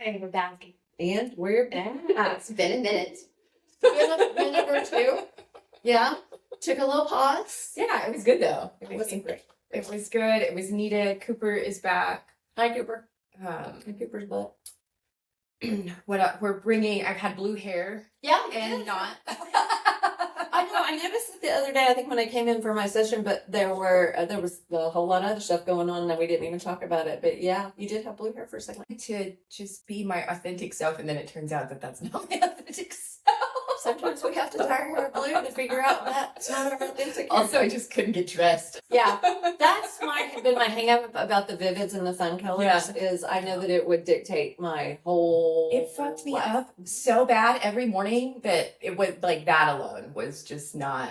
Hey, we're back. And we're back. It's been a minute. Been a minute or two. Yeah. Took a little pause. Yeah, it was good though. It wasn't great. It was good. It was needed. Cooper is back. Hi, Cooper. Hi, Cooper's butt. We're bringing. I've had blue hair. Yeah. And not. I know. I noticed it the other day. I think when I came in for my session, but there was a whole lot of other stuff going on, and we didn't even talk about it. But yeah, you did have blue hair for a second. To just be my authentic self, and then it turns out that that's not my authentic self. Sometimes we have to dye our hair blue to figure out that's not our authentic. Also, I just couldn't get dressed. Yeah, that's been my hang up about the vivids and the fun colors. Is I know that it would dictate my whole. It fucked me life. up so bad every morning that it was like that alone was just not.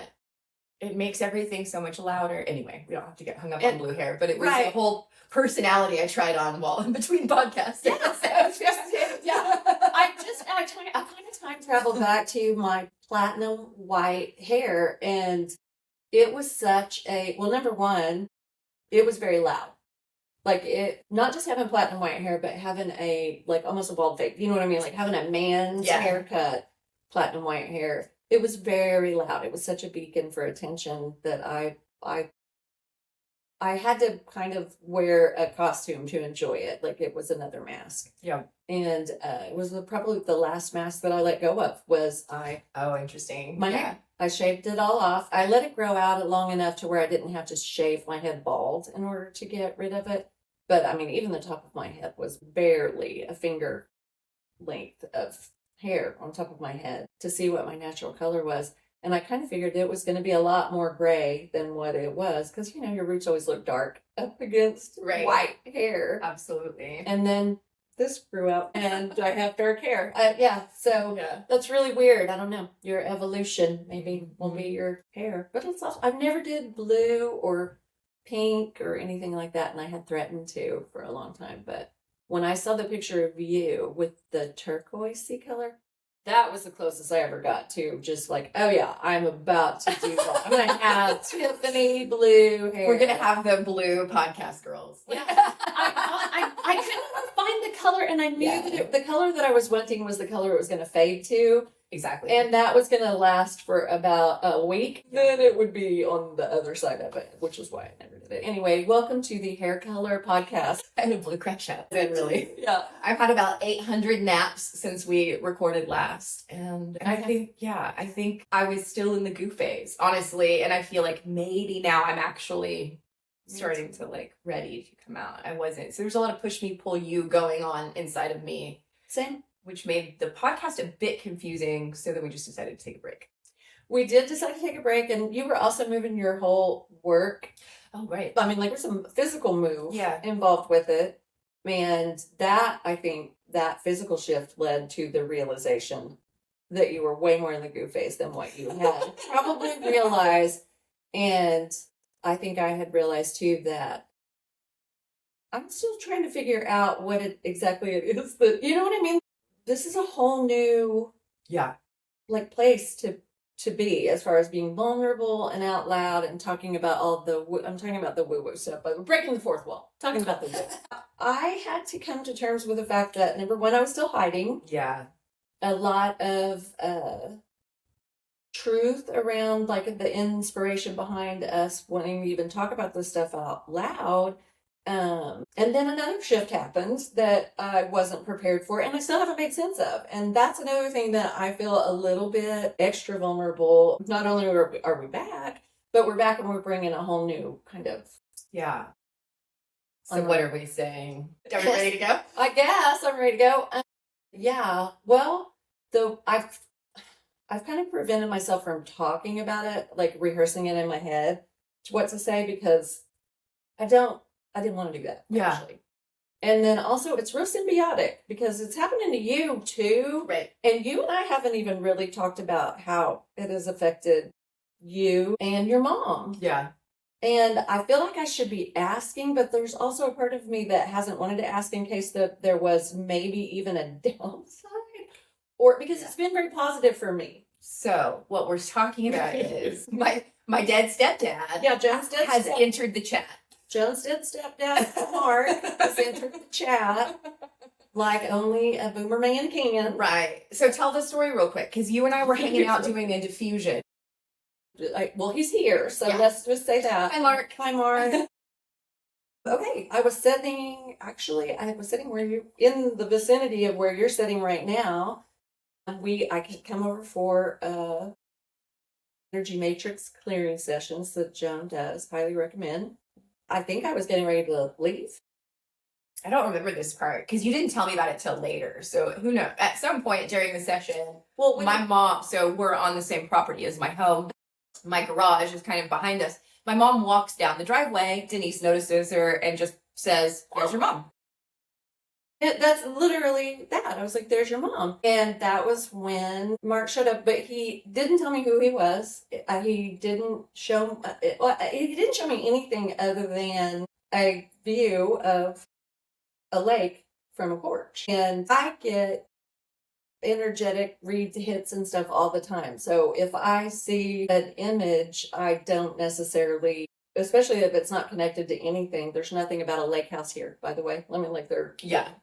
It makes everything so much louder. Anyway, we don't have to get hung up on blue hair, but it was a whole personality I tried on while in between podcasts. Yeah. I kind of time traveled back to my platinum white hair, and it was such a, well, number one, it was very loud. Like it, not just having platinum white hair, but having a, like almost a bald fade. You know what I mean? Like having a man's haircut, platinum white hair. It was very loud. It was such a beacon for attention that I had to kind of wear a costume to enjoy it. Like it was another mask. Yeah. And it was probably the last mask that I let go of was Oh, interesting. My hair. I shaved it all off. I let it grow out long enough to where I didn't have to shave my head bald in order to get rid of it. But I mean, even the top of my head was barely a finger length of hair on top of my head to see what my natural color was. And I kind of figured it was going to be a lot more gray than what it was. Because, you know, your roots always look dark up against white hair. Absolutely. And then this grew out and I have dark hair. So Yeah. that's really weird. I don't know. Your evolution maybe will be your hair. But it's also, I've never did blue or pink or anything like that. And I had threatened to for a long time. But when I saw the picture of you with the turquoise color, that was the closest I ever got to just like, oh yeah, I'm about to do that. I'm going to have Tiffany blue hair. We're going to have the blue podcast girls. Yeah. I couldn't find the color, and I knew that the color that I was wanting was the color it was going to fade to. Exactly. And that was going to last for about a week. Then it would be on the other side of it, which is why I never did it. Anyway, welcome to the Hair Color Podcast. I had a blue crash out. Really? Yeah. I've had about 800 naps since we recorded last. And I think I was still in the goo phase, honestly. And I feel like maybe now I'm actually starting to like ready to come out. I wasn't. So there's a lot of push me, pull you going on inside of me. Same. Which made the podcast a bit confusing, so then we just decided to take a break. We did decide to take a break, and you were also moving your whole work. Oh, right. I mean, like, there's some physical move involved involved with it. And that, I think, that physical shift led to the realization that you were way more in the goo phase than what you had probably realized. And I think I had realized, too, that I'm still trying to figure out what exactly it is that, you know what I mean? This is a whole new like place to be as far as being vulnerable and out loud and talking about I'm talking about the woo-woo stuff, but breaking the fourth wall, talking about the woo. I had to come to terms with the fact that, number one, I was still hiding. Yeah. A lot of truth around like the inspiration behind us wanting to even talk about this stuff out loud. And then another shift happened that I wasn't prepared for, and I still haven't made sense of. And that's another thing that I feel a little bit extra vulnerable. Not only are we back, but we're back and we're bringing a whole new kind of. Yeah. So what are we saying? Are we ready to go? I guess I'm ready to go. Well, I've kind of prevented myself from talking about it, like rehearsing it in my head, what to say, because I didn't want to do that. Yeah. Actually. And then also it's real symbiotic because it's happening to you too. Right. And you and I haven't even really talked about how it has affected you and your mom. Yeah. And I feel like I should be asking, but there's also a part of me that hasn't wanted to ask in case that there was maybe even a downside, or because it's been very positive for me. So what we're talking about is my dead stepdad. Yeah, Jones has entered the chat. Jones did Stepdad Mark has entered the chat. like only a boomer man can. Right. So tell the story real quick, because you and I were hanging out doing a diffusion. Well, he's here, so Yeah. let's just say that. Hi, Mark. Hi, Mark. Okay, I was sitting where you, in the vicinity of where you're sitting right now. I could come over for energy matrix clearing sessions that Joan does. Highly recommend. I think I was getting ready to leave. I don't remember this part because you didn't tell me about it till later. So who knows? At some point during the session, Well, my mom, so we're on the same property as my home. My garage is kind of behind us. My mom walks down the driveway. Denise notices her and just says, "There's your mom." That's literally that. I was like, "There's your mom," and that was when Mark showed up. But he didn't tell me who he was. He didn't show. He didn't show me anything other than a view of a lake from a porch. And I get energetic read hits and stuff all the time. So if I see an image, I don't necessarily, especially if it's not connected to anything. There's nothing about a lake house here, by the way. Let me like they're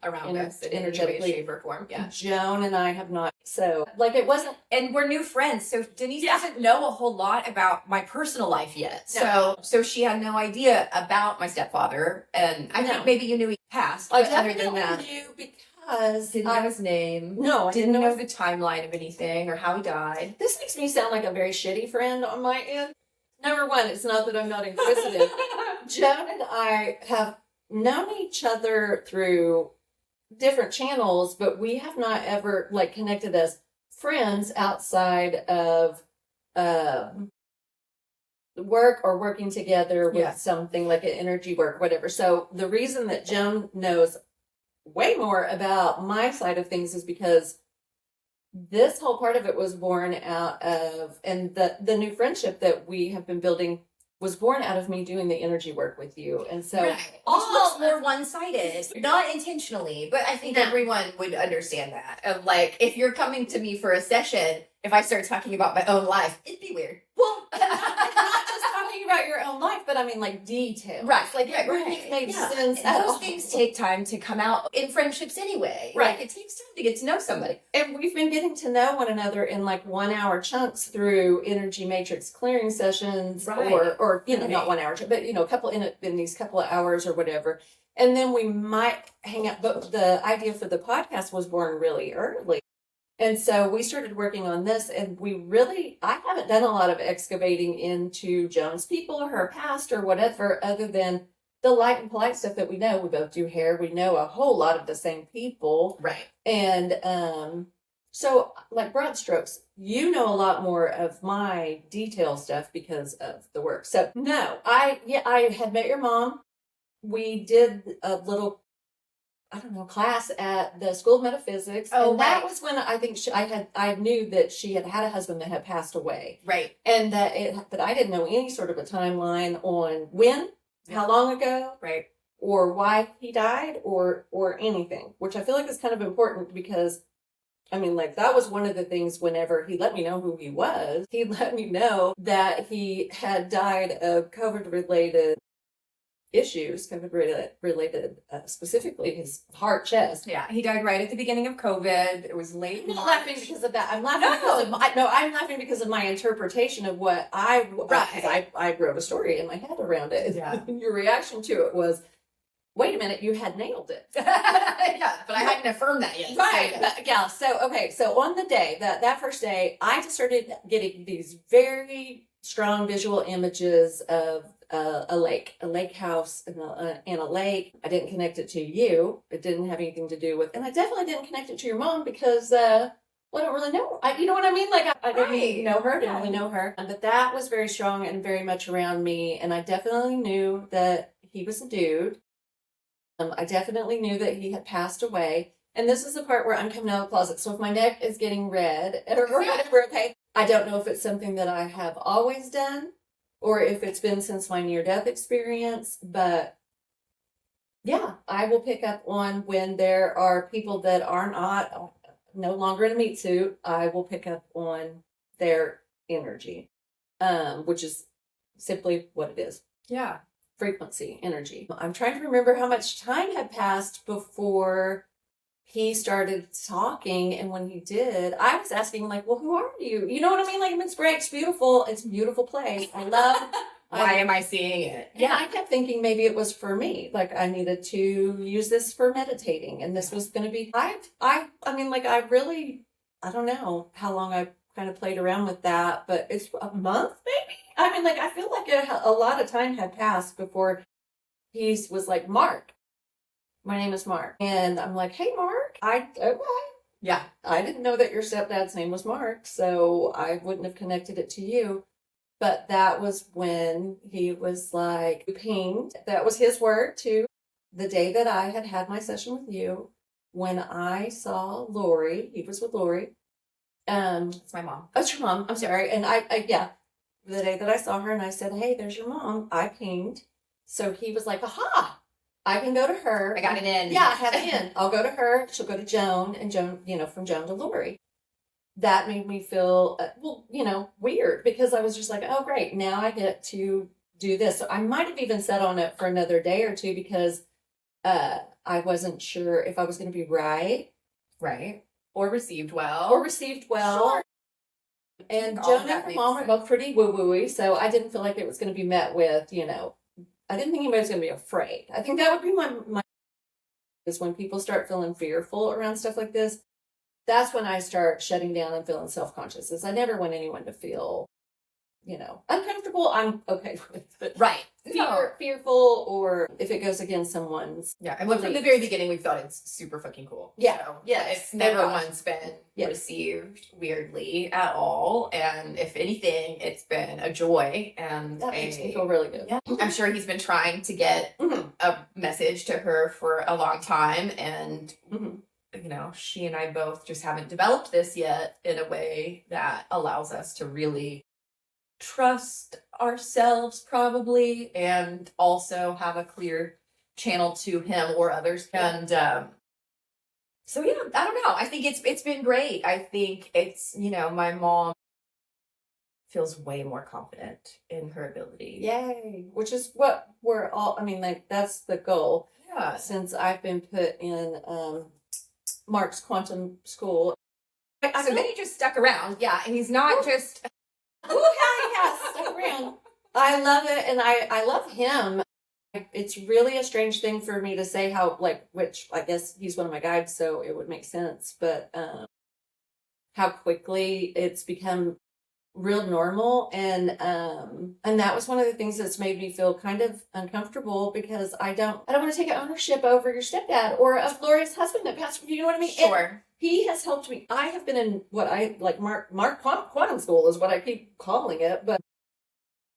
around us in any way, shape, or form. Yeah. Joan and I have not. So like it wasn't, and we're new friends. So Denise doesn't know a whole lot about my personal life yet. No. So she had no idea about my stepfather. And I think maybe you knew he passed. I But other than definitely that, knew because didn't know his name. No, I didn't know the timeline of anything or how he died. This makes me sound like a very shitty friend on my end. Number one, it's not that I'm not inquisitive. Joan and I have known each other through different channels, but we have not ever like connected as friends outside of work or working together with something like an energy work, whatever. So the reason that Joan knows way more about my side of things is because this whole part of it was born out of, and the new friendship that we have been building was born out of me doing the energy work with you. And so all more one-sided, not intentionally, but I think everyone would understand that. Of like, if you're coming to me for a session, if I start talking about my own life, it'd be weird. Well, not just talking about your own life, but I mean like details. Right. Like it made sense. And those things take time to come out in friendships anyway. Right. Like, it takes time to get to know somebody. And we've been getting to know one another in like 1 hour chunks through energy matrix clearing sessions, or you know, not 1 hour, but you know, a couple in these couple of hours or whatever. And then we might hang out. But the idea for the podcast was born really early. And so we started working on this, and I haven't done a lot of excavating into Joan's people or her past or whatever, other than the light and polite stuff that we know. We both do hair. We know a whole lot of the same people. Right. And so like broad strokes, you know a lot more of my detail stuff because of the work. So no, I had met your mom. We did a little, I don't know, class at the School of Metaphysics. Oh, and that was when I think I knew that she had a husband that had passed away. Right. And that I didn't know any sort of a timeline on when, how long ago. Right. Or why he died or anything, which I feel like is kind of important because, I mean, like that was one of the things whenever he let me know who he was, he let me know that he had died of COVID-related issues, COVID-related, specifically his heart, chest. Yeah, he died right at the beginning of COVID. It was late. I'm not laughing because of that. I'm laughing I'm laughing because of my interpretation of what I wrote a story in my head around it. Yeah. Your reaction to it was, wait a minute, you had nailed it. Yeah, but I hadn't affirmed that yet. Right. So on the day, that first day, I just started getting these very strong visual images of a lake house and a lake. I didn't connect it to you. It didn't have anything to do with, and I definitely didn't connect it to your mom because, well, I don't really know. You know what I mean? Like, I didn't really know her, didn't really know her. But that was very strong and very much around me. And I definitely knew that he was a dude. I definitely knew that he had passed away. And this is the part where I'm coming out of the closet. So if my neck is getting red or whatever, okay, I don't know if it's something that I have always done or if it's been since my near-death experience. But yeah, I will pick up on when there are people that are no longer in a meat suit. I will pick up on their energy, which is simply what it is. Yeah. Frequency, energy. I'm trying to remember how much time had passed before he started talking, and when he did, I was asking like, well, who are you? You know what I mean? Like, it's great, it's beautiful, it's a beautiful place. I love Why am I seeing it? yeah, I kept thinking maybe it was for me. Like I needed to use this for meditating, and this was going to be. I mean, like I really, I don't know how long I kind of played around with that, but it's a month maybe. I mean, like I feel like a lot of time had passed before he was like, Mark, my name is Mark, and I'm like, hey, Mark, okay. Yeah. I didn't know that your stepdad's name was Mark, so I wouldn't have connected it to you. But that was when he was like, pinged. That was his word too. The day that I had had my session with you, when I saw Lori, he was with Lori. It's my mom. Oh, it's your mom. I'm sorry. And yeah, the day that I saw her and I said, hey, there's your mom, I pinged. So he was like, aha, I can go to her. I got it in. Yeah, I have it in. I'll go to her. She'll go to Joan, and Joan, from Joan to Lori. That made me feel, weird, because I was just like, oh, great. Now I get to do this. So I might have even sat on it for another day or two, because I wasn't sure if I was going to be right. Right. Or received well. Sure. And Joan and her mom are both pretty woo-woo-y, so I didn't feel like it was going to be met with, I didn't think anybody was going to be afraid. I think that would be my is when people start feeling fearful around stuff like this. That's when I start shutting down and feeling self-conscious. Is I never want anyone to feel, uncomfortable. I'm okay with it. Right. Fearful, or if it goes against someone's. Yeah. And from the very beginning, we thought it's super fucking cool. Yeah. So, yes. It's never once been received weirdly at all. And if anything, it's been a joy. And that makes me feel really good. Yeah. I'm sure he's been trying to get a message to her for a long time. And she and I both just haven't developed this yet in a way that allows us to really trust ourselves, probably, and also have a clear channel to him or others. And so yeah, I don't know. I think it's been great. I think it's, my mom feels way more confident in her ability. Yay. Which is what we're all, that's the goal. Yeah. Since I've been put in Mark's quantum school. So then he just stuck around. Yeah. And he's not just. Stuck around. I love it. And I love him. It's really a strange thing for me to say how, which I guess he's one of my guides, so it would make sense. But how quickly it's become real normal. And that was one of the things that's made me feel kind of uncomfortable, because I don't want to take ownership over your stepdad or of Gloria's husband that passed. You know what I mean? Sure. And he has helped me. I have been in what I like Mark quantum school is what I keep calling it, but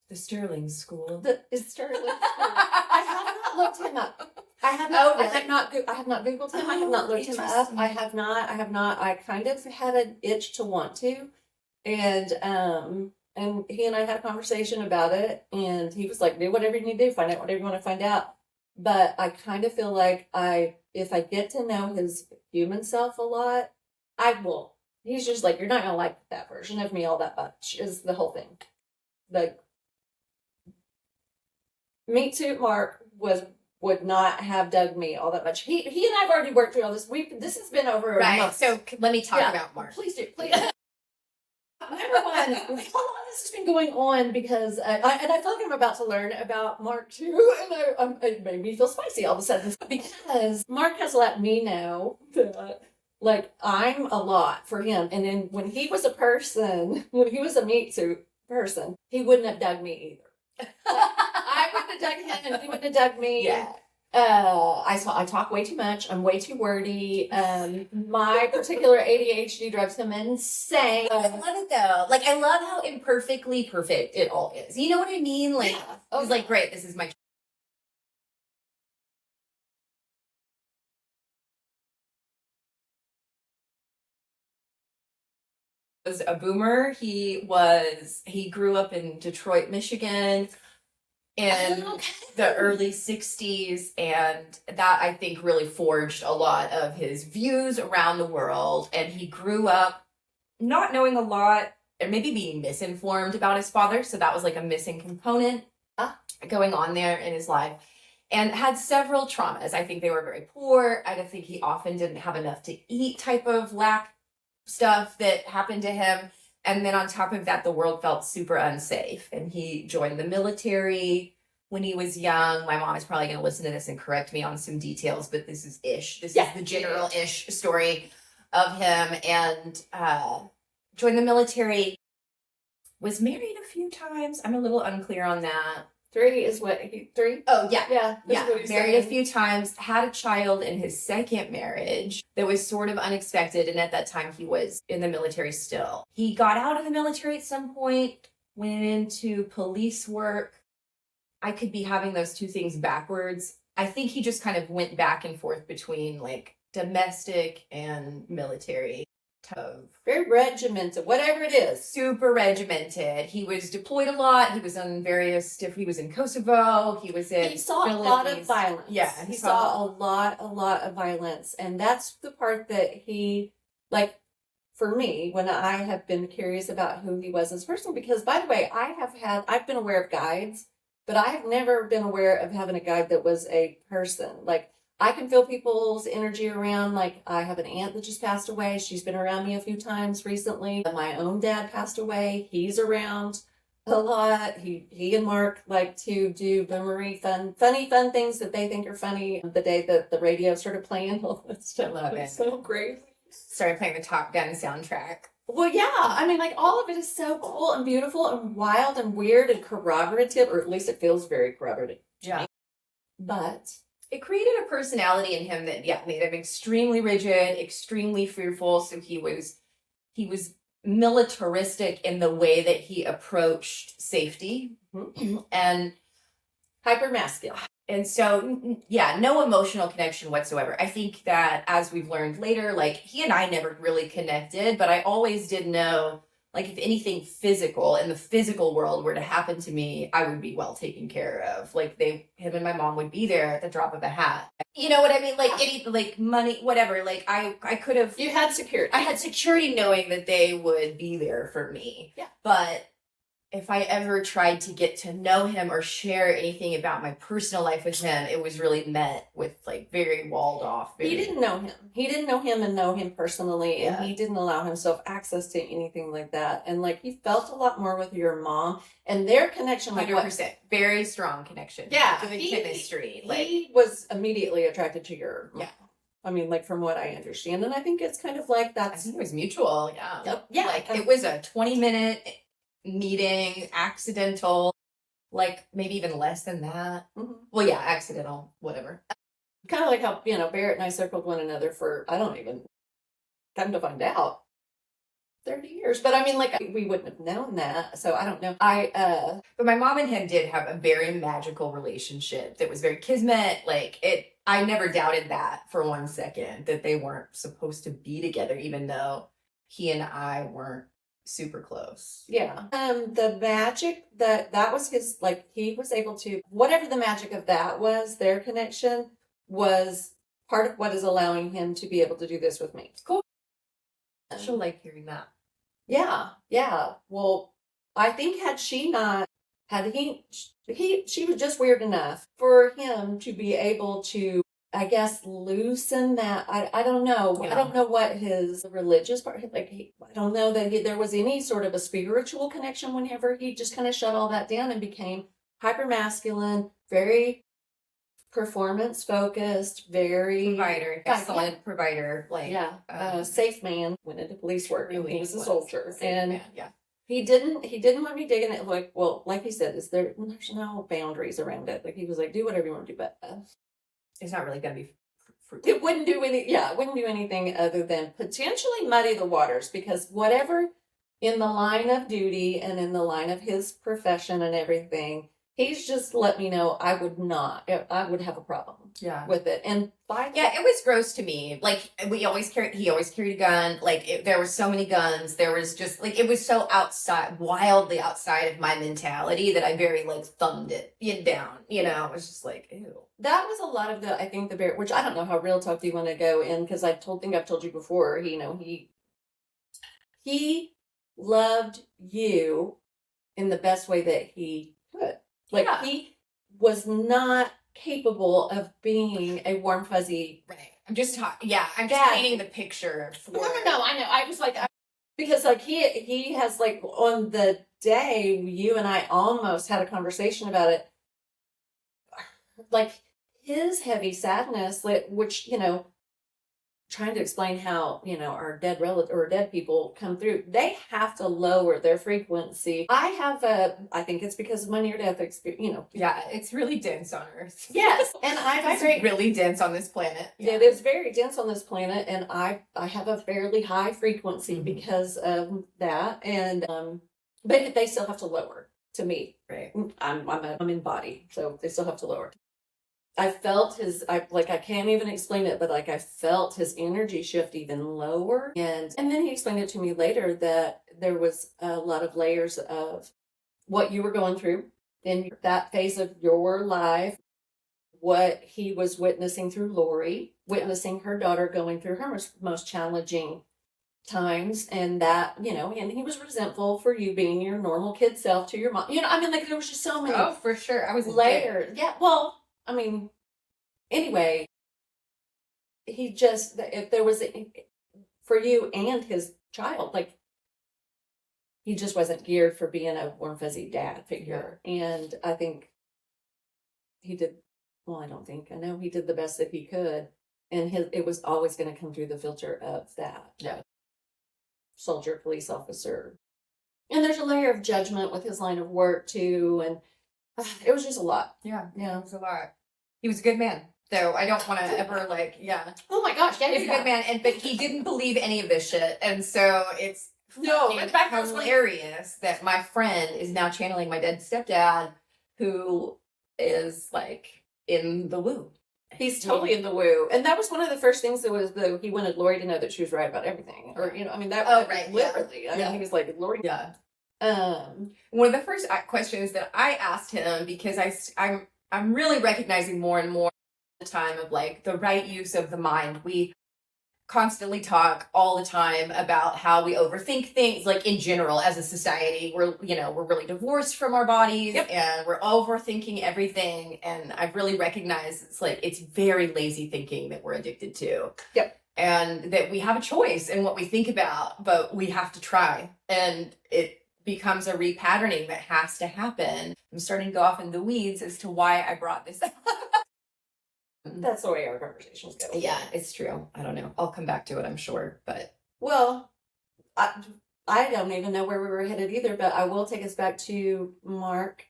the Sterling School. Is Sterling School. I have not looked him up. I have not. I have not Googled him. I have not looked him up. I have not. I kind of had an itch to want to. And he and I had a conversation about it, and he was like, do whatever you need to do, find out whatever you want to find out. But I kind of feel like if I get to know his human self a lot, I will. He's just like, you're not going to like that version of me all that much, is the whole thing. Like, me too, Mark would not have dug me all that much. He and I have already worked through all this. This has been over a month. So let me talk about Mark. Please do. Please. Number one, how long this has been going on, because I feel like I'm about to learn about Mark too, and it made me feel spicy all of a sudden, because Mark has let me know that I'm a lot for him, and then when he was a meat suit person, he wouldn't have dug me either. I wouldn't have dug him, and he wouldn't have dug me. Yeah. I talk way too much. I'm way too wordy. My particular ADHD drives him insane. I love it though. I love how imperfectly perfect it all is. You know what I mean? He's like, great, this is my. Was a boomer. He grew up in Detroit, Michigan, in the early 60s, and that I think really forged a lot of his views around the world. And he grew up not knowing a lot, and maybe being misinformed about his father, so that was a missing component going on there in his life. and had several traumas. I think they were very poor. I think he often didn't have enough to eat type of lack stuff that happened to him. And then on top of that, the world felt super unsafe. And he joined the military when he was young. My mom is probably going to listen to this and correct me on some details, but this is ish. This is the general ish story of him. And joined the military, was married a few times. I'm a little unclear on that. 3 is what? 3? Oh, yeah. Yeah. Yeah. Married a few times, had a child in his second marriage that was sort of unexpected. And at that time, he was in the military still. He got out of the military at some point, went into police work. I could be having those two things backwards. I think he just kind of went back and forth between like domestic and military. Very regimented, whatever it is. Super regimented. He was deployed a lot. He was on he was in Kosovo. He was in He saw a lot of violence. Yeah. He saw a lot of violence. And that's the part that he, like, for me, when I have been curious about who he was as a person, because by the way, I've been aware of guides, but I have never been aware of having a guide that was a person. Like, I can feel people's energy around. Like, I have an aunt that just passed away. She's been around me a few times recently. My own dad passed away. He's around a lot. He and Mark like to do boomery funny things that they think are funny. The day that the radio started playing all that stuff. I love it. So great. Started playing the Top Gun soundtrack. Well, yeah. I mean, like, all of it is so cool and beautiful and wild and weird and corroborative, or at least it feels very corroborative. Yeah. But it created a personality in him that, made him extremely rigid, extremely fearful. So he was militaristic in the way that he approached safety and hypermasculine. And so, no emotional connection whatsoever. I think that as we've learned later, like, he and I never really connected, but I always did know, like, if anything physical in the physical world were to happen to me, I would be well taken care of. Like, him and my mom would be there at the drop of a hat. You know what I mean? Like, like money, whatever. Like, I could have. You had security. I had security knowing that they would be there for me. Yeah. But if I ever tried to get to know him or share anything about my personal life with him, it was really met with like very walled off. He didn't know him. He didn't know him and know him personally, and he didn't allow himself access to anything like that. And like, he felt a lot more with your mom and their connection. 100%. Very strong connection. Yeah. To the chemistry. He was immediately attracted to your mom. Yeah. I mean, like, from what I understand. And I think it's kind of like I think it was mutual. Yeah. Yep. Yeah. Like, it was a 20-minute meeting, accidental, like maybe even less than that. Mm-hmm. Well, yeah, accidental, whatever. Kind of like how, Barrett and I circled one another for, I don't even, come to find out, 30 years. But I mean, like, we wouldn't have known that. So I don't know. But my mom and him did have a very magical relationship that was very kismet. Like, I never doubted that for 1 second, that they weren't supposed to be together, even though he and I weren't super close. Yeah. The magic that was his, like, he was able to, whatever the magic of that was, their connection was part of what is allowing him to be able to do this with me. Cool. She'll like hearing that. Yeah. Yeah. Well, I think she was just weird enough for him to be able to, I guess, loosen that. I don't know. Yeah. I don't know what his religious part, like, I don't know that there was any sort of a spiritual connection whenever he just kind of shut all that down and became hyper masculine, very performance focused, very provider, excellent provider, like, safe man. Went into police work. Really he was a soldier, and yeah. He didn't want me digging it. Like, well, like he said, there's no boundaries around it. Like, he was like, do whatever you want to do, but it's not really going to be fruitful. It wouldn't do anything other than potentially muddy the waters, because whatever in the line of duty and in the line of his profession and everything, he's just let me know I would have a problem with it. And it was gross to me. Like, he always carried a gun. Like, there were so many guns. There was just, like, it was so wildly outside of my mentality that I very, like, thumbed it down, it was just like, ew. That was a lot of I think the bear, which I don't know how real talk do you want to go in, because I've told you before, he loved you in the best way that he could. Like, he was not capable of being a warm, fuzzy. Right. I'm just I'm just Dad. painting the picture for. No, I know. I was like, because like he has like on the day you and I almost had a conversation about it, like his heavy sadness, like, which, you know, trying to explain how, you know, our dead relative or dead people come through, they have to lower their frequency. I think it's because of my near death experience, you know. Yeah, it's really dense on Earth. Yes, and it's really dense on this planet. Yeah. It is very dense on this planet, and I have a fairly high frequency because of that, and but they still have to lower to me. Right. I'm in body, so they still have to lower. I felt I can't even explain it, but like I felt his energy shift even lower. And then he explained it to me later that there was a lot of layers of what you were going through in that phase of your life, what he was witnessing through Lori, witnessing her daughter going through her most challenging times, and that, you know, and he was resentful for you being your normal kid self to your mom. You know, I mean, like there was just so many. Oh, for sure. I was layered. Yeah, well, I mean, anyway, he just, if there was, for you and his child, like, he just wasn't geared for being a warm, fuzzy dad figure. Yeah. And I think he did, well, I know he did the best that he could. And it was always going to come through the filter of that. Yeah. Soldier, police officer. And there's a layer of judgment with his line of work, too. And it was just a lot. Yeah, it was a lot. He was a good man, though. I don't want to ever Oh my gosh, he's a good man, but he didn't believe any of this shit, and so it's in fact, hilarious that my friend is now channeling my dead stepdad, who is like in the woo. He's totally in the woo, and that was one of the first things that was he wanted Lori to know that she was right about everything, or you know, I mean that. Oh right, literally. I mean, he was like Lori. Yeah. One of the first questions that I asked him, because I'm really recognizing more and more the time of like the right use of the mind. We constantly talk all the time about how we overthink things, like in general as a society. We're really divorced from our bodies. Yep. And we're overthinking everything. And I've really recognized it's very lazy thinking that we're addicted to. Yep. And that we have a choice in what we think about, but we have to try. And it becomes a repatterning that has to happen. I'm starting to go off in the weeds as to why I brought this up. That's the way our conversations go. Yeah, it's true. I don't know. I'll come back to it, I'm sure. But well, I don't even know where we were headed either, but I will take us back to Mark.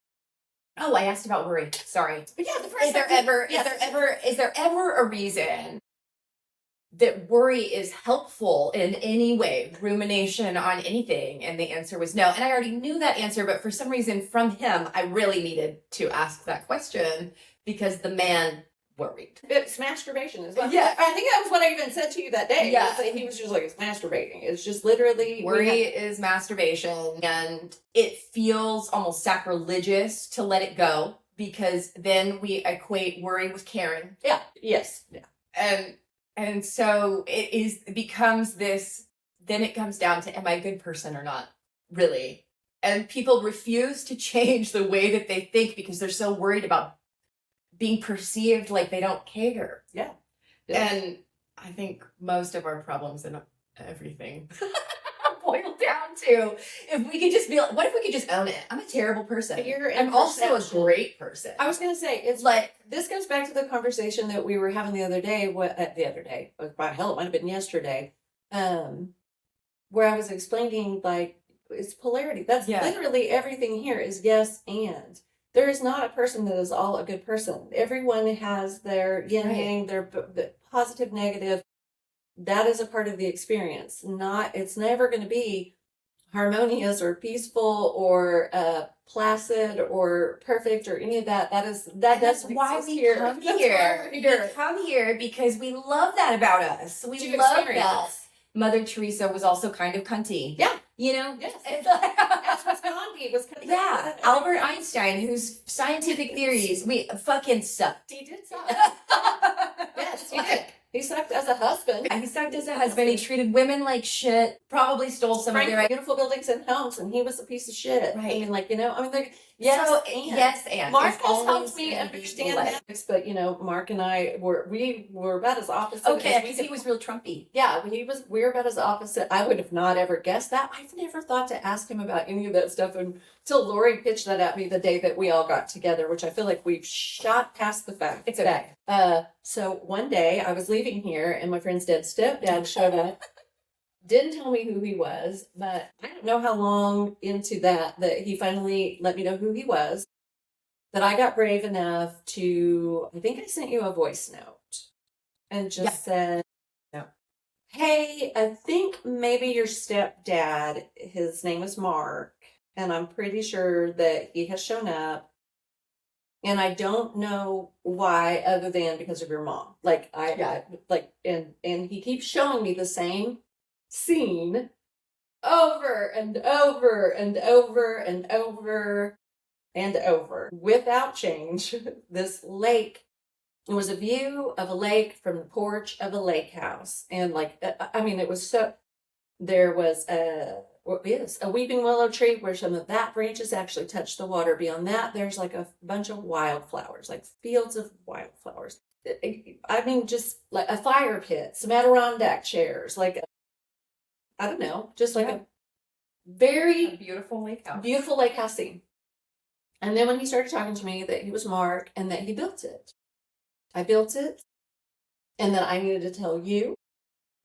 Oh, I asked about worry. Sorry. But yeah, is there ever a reason that worry is helpful in any way, rumination on anything? And the answer was no. And I already knew that answer, but for some reason from him, I really needed to ask that question because the man worried. It's masturbation as well. Yeah. I think that was what I even said to you that day. Yeah. He was just like, it's masturbating. It's just literally. Worry is masturbation, and it feels almost sacrilegious to let it go because then we equate worry with caring. Yeah. Yes. Yeah. And so it becomes this, then it comes down to, am I a good person or not? Really? And people refuse to change the way that they think because they're so worried about being perceived like they don't care. Yeah. And I think most of our problems and everything boil down to, if we could just be like, what if we could just own it? I'm a terrible person. I'm also a great person. I was going to say, it's like, this goes back to the conversation that we were having the other day, by hell, it might have been yesterday, where I was explaining, like, it's polarity. That's literally everything here is yes and. There is not a person that is all a good person. Everyone has their yin yang, their positive, negative. That is a part of the experience. It's never going to be harmonious or peaceful or placid or perfect or any of that. That's why we come here. We come here because we love that about us. We love that. Mother Teresa was also kind of cunty. Yeah. You know? Yes. That's what Gandhi was kind of. Yeah. Albert Einstein, whose scientific theories, we fucking sucked. He did suck. Yes, he He sucked as a husband. He sucked as a husband. He treated women like shit. Probably stole some of their beautiful buildings and homes, and he was a piece of shit. Right. I mean, like, yes, so, and Mark it's has helped always me gonna be understand like- that. But Mark and I were about as opposite. Okay, because he was real Trumpy. Yeah, we were about as opposite. I would have not ever guessed that. I've never thought to ask him about any of that stuff until Lori pitched that at me the day that we all got together, which I feel like we've shot past the fact. It's okay. So one day I was leaving here and my friend's dead stepdad showed up. Didn't tell me who he was, but I don't know how long into that he finally let me know who he was. That I got brave enough to, I think I sent you a voice note and just said, no. Hey, I think maybe your stepdad, his name is Mark, and I'm pretty sure that he has shown up. And I don't know why, other than because of your mom. And he keeps showing me the same scene over and over and over and over and over without change. This lake, it was a view of a lake from the porch of a lake house. And it was so, there was a weeping willow tree where some of that branches actually touch the water. Beyond that, there's like a bunch of wildflowers, like fields of wildflowers. I mean, just like a fire pit, some Adirondack chairs, I don't know, just like a very beautiful lake house scene. And then when he started talking to me that he was Mark and that he built it, I built it, and then I needed to tell you,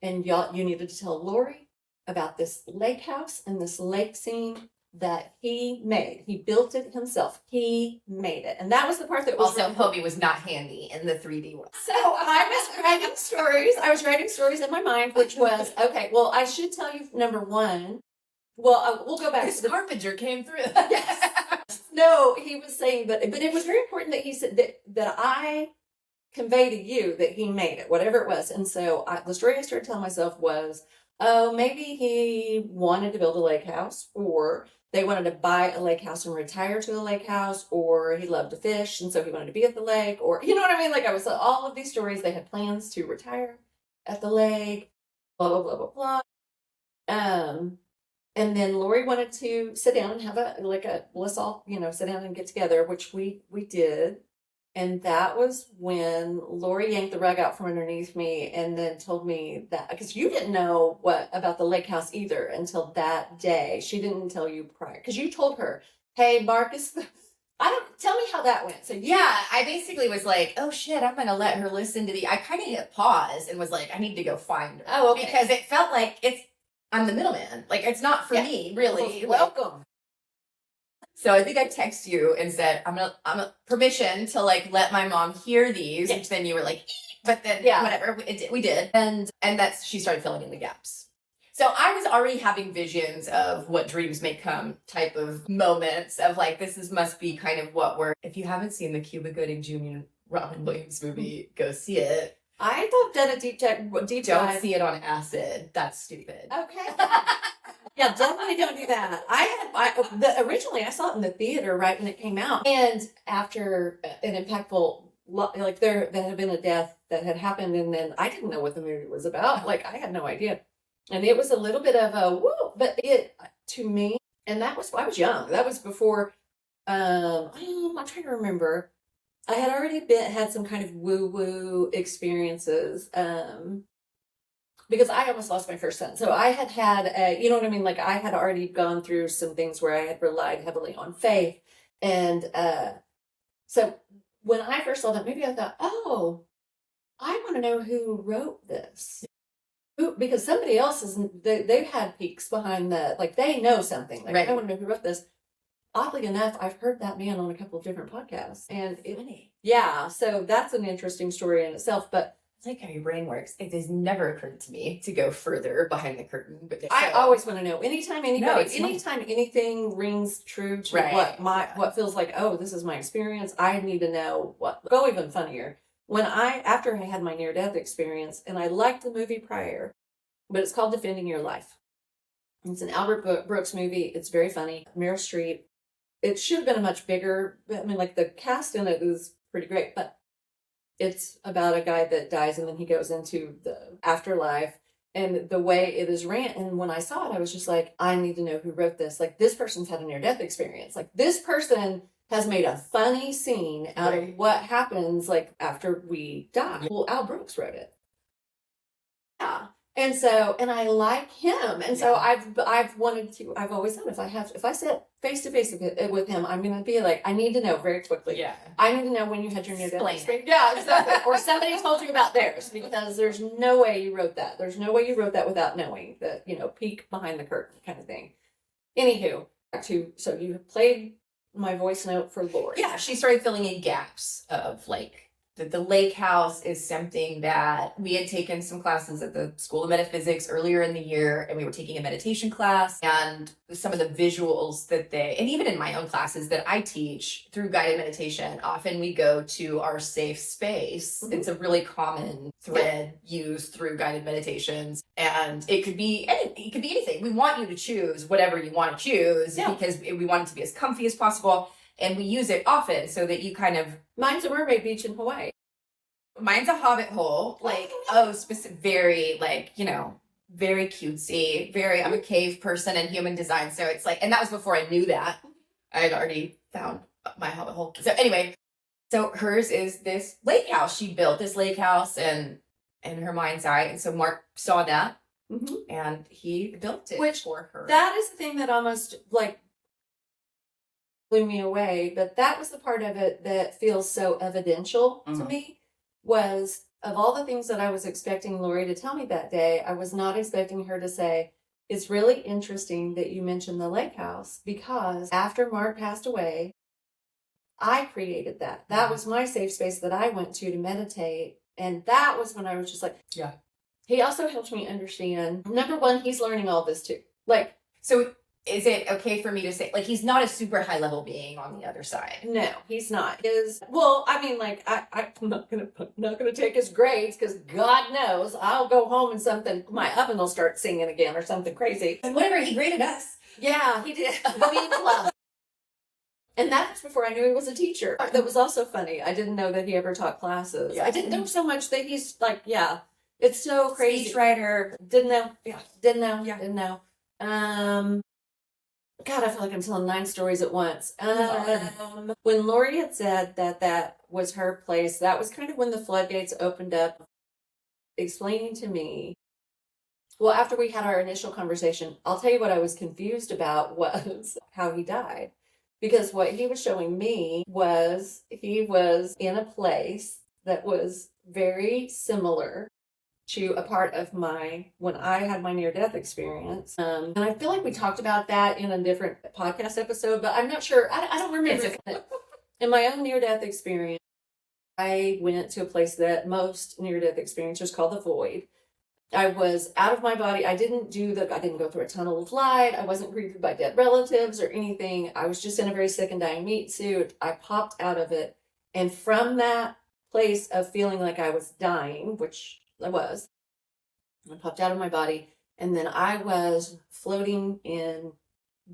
and you needed to tell Lori about this lake house and this lake scene that he made. He built it himself. He made it. And that was the part that was also Hobie was not handy in the 3D one. So I was writing stories. I was writing stories in my mind, which was, okay, well, I should tell you number one. Well, we'll go back. This carpenter came through. Yes. No, he was saying that, but it was very important that he said that I convey to you that he made it, whatever it was. And so the story I started telling myself was, oh, maybe he wanted to build a lake house, or they wanted to buy a lake house and retire to a lake house, or he loved to fish and so he wanted to be at the lake, or you know what I mean? Like I was all of these stories, they had plans to retire at the lake, blah, blah, blah, blah, blah. And then Lori wanted to sit down and have let's all, sit down and get together, which we did. And that was when Lori yanked the rug out from underneath me and then told me that, because you didn't know about the lake house either until that day. She didn't tell you prior, because you told her, hey, Marcus, tell me how that went. So yeah, I basically was like, oh shit, I'm going to let her listen to I kind of hit pause and was like, I need to go find her. Oh, okay. Because it felt like I'm the middleman. Like, it's not for me, really. Welcome. So I think I texted you and said, I'm a permission to let my mom hear these. Yes. Which then you were like, but then whatever, we did. And she started filling in the gaps. So I was already having visions of what dreams may come type of moments of this must be kind of what if you haven't seen the Cuba Gooding Jr. Robin Williams movie, go see it. I thought that a deep dive. Don't see it on acid. That's stupid. Okay. Yeah, definitely don't do that. Originally I saw it in the theater right when it came out, and after an impactful, there had been a death that had happened, and then I didn't know what the movie was about. I had no idea, and it was a little bit of a whoa, but to me, and I was young. That was before. I'm trying to remember. I had already had some kind of woo-woo experiences, because I almost lost my first son. So I had, you know what I mean? I had already gone through some things where I had relied heavily on faith. And so when I first saw that movie, I thought, oh, I want to know who wrote this. Because somebody else they've had peeks behind they know something. Right. I want to know who wrote this. Oddly enough, I've heard that man on a couple of different podcasts. And yeah, so that's an interesting story in itself. But it's like how your brain works. It has never occurred to me to go further behind the curtain. But I always want to know. Anytime anything rings true to what feels like, oh, this is my experience, I need to know what. Go even funnier. After I had my near-death experience, and I liked the movie prior, but it's called Defending Your Life. It's an Albert Brooks movie. It's very funny. Meryl Streep. It should have been a much bigger, the cast in it is pretty great, but It's about a guy that dies and then he goes into the afterlife. And the way it is ran, and when I saw it, I was just like, I need to know who wrote this. Like, this person's had a near-death experience. Like, this person has made a funny scene out of what happens, like, after we die. Well, Al Brooks wrote it. Yeah. And so, and I like him. And so I've wanted to, I've always said, if I sit face to face with him, I'm going to be like, I need to know very quickly. Yeah. I need to know when you had your near-death experience. Yeah, exactly. Or somebody told you about theirs, because there's no way you wrote that. There's no way you wrote that without knowing the, peek behind the curtain kind of thing. Anywho, so you played my voice note for Lori. Yeah, she started filling in gaps of like, the lake house is something that we had taken some classes at the School of Metaphysics earlier in the year, and we were taking a meditation class, and some of the visuals that and even in my own classes that I teach through guided meditation, often we go to our safe space. Mm-hmm. It's a really common thread used through guided meditations, and it could be anything. We want you to choose whatever you want to choose because we want it to be as comfy as possible. And we use it often so that you kind of... Mine's a mermaid beach in Hawaii. Mine's a hobbit hole. Like, specific, very, like, very cutesy. I'm a cave person and human design. So it's like, and that was before I knew that. I had already found my hobbit hole. So anyway, so hers is this lake house. She built this lake house and in her mind's eye. And so Mark saw that and he built it for her. That is the thing that almost, like, blew me away, but that was the part of it that feels so evidential to me, was of all the things that I was expecting Lori to tell me that day, I was not expecting her to say, it's really interesting that you mentioned the lake house, because after Mark passed away, I created that. That was my safe space that I went to meditate, and that was when I was just like, yeah. He also helped me understand, number one, he's learning all this too. Like, so is it okay for me to say, like, he's not a super high level being on the other side? No, he's not. I'm not gonna take his grades, because God knows I'll go home and my oven will start singing again or something crazy. And whatever, he graded us. Yeah, he did. And that's before I knew he was a teacher. That was also funny. I didn't know that he ever taught classes. Yeah. I didn't know so much that he's like, it's so crazy. Speechwriter. Didn't know. Yeah. Didn't know. Yeah. Didn't know. God, I feel like I'm telling 9 stories at once. When Lori had said that was her place, that was kind of when the floodgates opened up, explaining to me. Well, after we had our initial conversation, I'll tell you what I was confused about was how he died. Because what he was showing me was he was in a place that was very similar to a part of when I had my near-death experience. And I feel like we talked about that in a different podcast episode, but I'm not sure. I don't remember. In my own near-death experience, I went to a place that most near-death experiencers call the void. I was out of my body. I didn't go through a tunnel of light. I wasn't greeted by dead relatives or anything. I was just in a very sick and dying meat suit. I popped out of it. And from that place of feeling like I was dying, which I was, I popped out of my body. And then I was floating in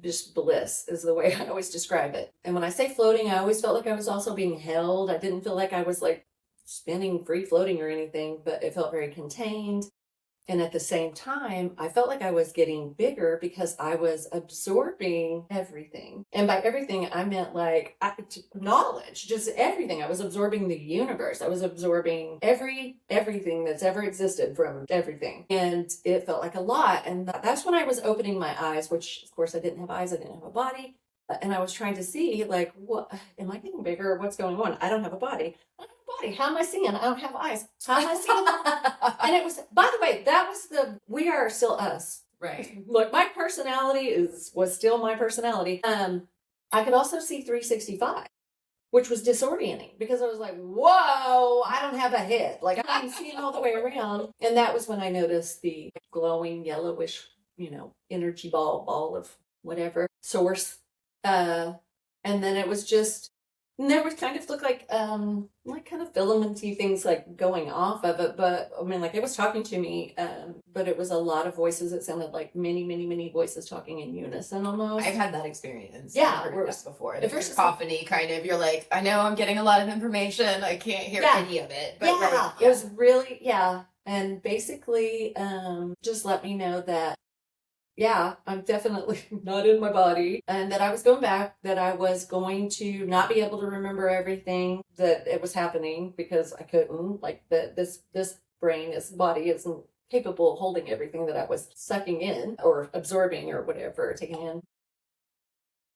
just bliss, is the way I always describe it. And when I say floating, I always felt like I was also being held. I didn't feel like I was like spinning, free floating or anything, but it felt very contained. And at the same time, I felt like I was getting bigger because I was absorbing everything. And by everything, I meant like knowledge, just everything. I was absorbing the universe. I was absorbing everything that's ever existed from everything. And it felt like a lot. And that's when I was opening my eyes, which of course I didn't have eyes. I didn't have a body. And I was trying to see, like, what am I getting bigger? What's going on? I don't have a body. I don't have a body. How am I seeing? I don't have eyes. How am I seeing? And it was, by the way, that was we are still us. Right. Look, my personality was still my personality. I could also see 365, which was disorienting because I was like, whoa, I don't have a head. Like, I'm seeing all the way around. And that was when I noticed the glowing yellowish, energy ball of whatever source. And then it was just And there was kind of looked like kind of filamenty things like going off of it, but I mean like it was talking to me, but it was a lot of voices. It sounded like many voices talking in unison almost. I've had that experience. Yeah, I've heard this before. at If first it's it's like- cacophony, kind of, you're like, I know I'm getting a lot of information. I can't hear Yeah. any of it. But Yeah, right, it was really and basically just let me know that I'm definitely not in my body, and that I was going back, that I was going to not be able to remember everything that it was happening because I couldn't, like that this body isn't capable of holding everything that I was sucking in or absorbing or whatever, taking in.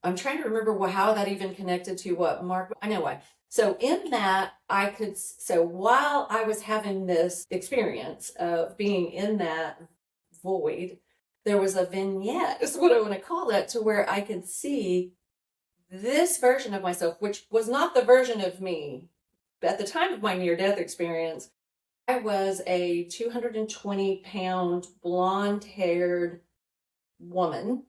I'm trying to remember how that even connected to what Mark, I know why. So in that while I was having this experience of being in that void, there was a vignette, is what I want to call it, to where I could see this version of myself, which was not the version of me. At the time of my near-death experience, I was a 220-pound, blonde-haired woman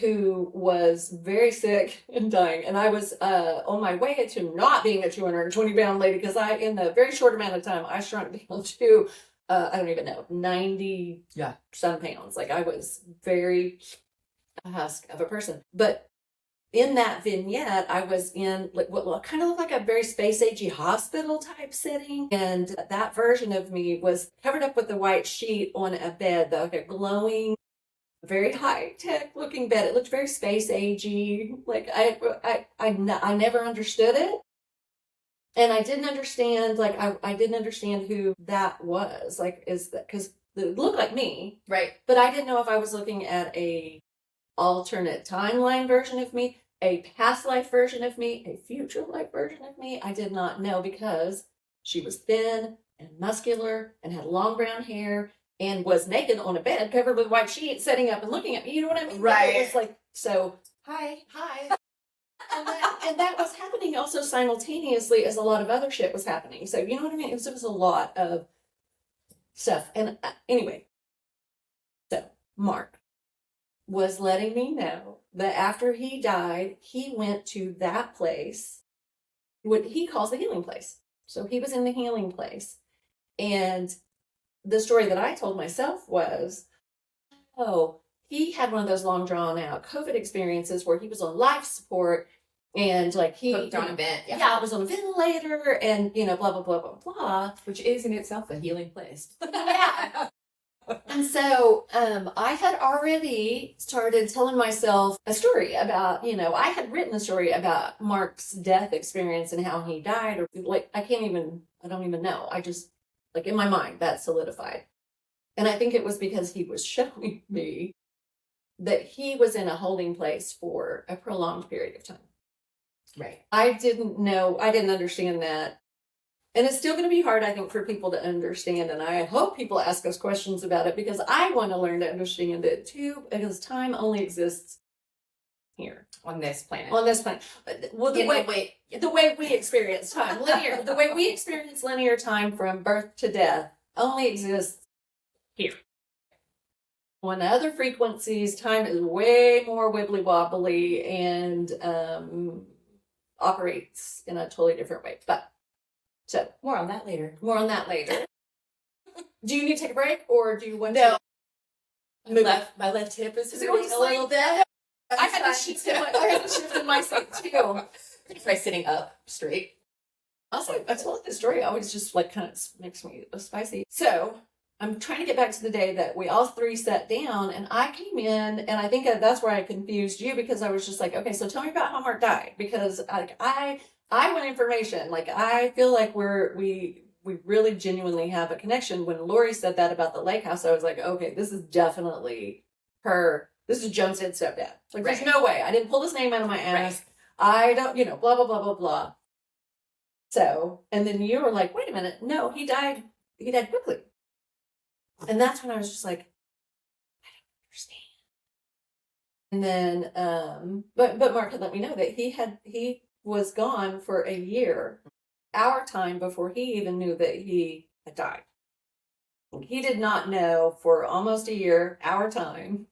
who was very sick and dying. And I was on my way to not being a 220-pound lady, because in a very short amount of time, I shrunk down to I don't even know, 90 some pounds. Like I was very husk of a person. But in that vignette, I was in what kind of looked like a very space agey hospital type setting. And that version of me was covered up with a white sheet on a bed, like a glowing, very high tech looking bed. It looked very space agey. Like I never understood it. And I didn't understand, like, I didn't understand who that was. Like, is that because it looked like me, right? But I didn't know if I was looking at a alternate timeline version of me, a past life version of me, a future life version of me. I did not know, because she was thin and muscular and had long brown hair and was naked on a bed covered with white sheets, sitting up and looking at me. You know what I mean? Right. It was like, so Hi. and that was happening also simultaneously as a lot of other shit was happening. So you know what I mean? It was a lot of stuff. And anyway, so Mark was letting me know that after he died, he went to that place, what he calls the healing place. So he was in the healing place. And the story that I told myself was, he had one of those long drawn out COVID experiences where he was on life support, and like he hooked on a vent. I was on a ventilator, and blah blah blah blah blah, which is in itself a healing place. Yeah. And so I had already started telling myself a story about, I had written a story about Mark's death experience and how he died, or like I don't even know. I just, like, in my mind that solidified. And I think it was because he was showing me that he was in a holding place for a prolonged period of time. Right. I didn't understand that. And it's still going to be hard, I think, for people to understand. And I hope people ask us questions about it, because I want to learn to understand it too, because time only exists here. On this planet. Well, the way we experience time, linear, the way we experience linear time from birth to death only exists here. On other frequencies, time is way more wibbly wobbly and operates in a totally different way. But so more on that later. Do you need to take a break, or do you want to? My left hip is hurting a little bit. I had to shift in my seat too. Try sitting up straight. Also, I told this story always just like kind of makes me spicy. So I'm trying to get back to the day that we all three sat down, and I came in, and I think that's where I confused you, because I was just like, okay, so tell me about how Mark died, because I want information. Like, I feel like we really genuinely have a connection. When Lori said that about the lake house, I was like, okay, this is definitely her. This is Joan said stepdad. Like, there's no way. I didn't pull his name out of my ass. Right. I don't, blah, blah, blah, blah, blah. So, and then you were like, wait a minute. No, he died quickly. And that's when I was just like, I don't understand. And then, but Mark had let me know that he was gone for a year, our time, before he even knew that he had died. He did not know for almost a year, our time,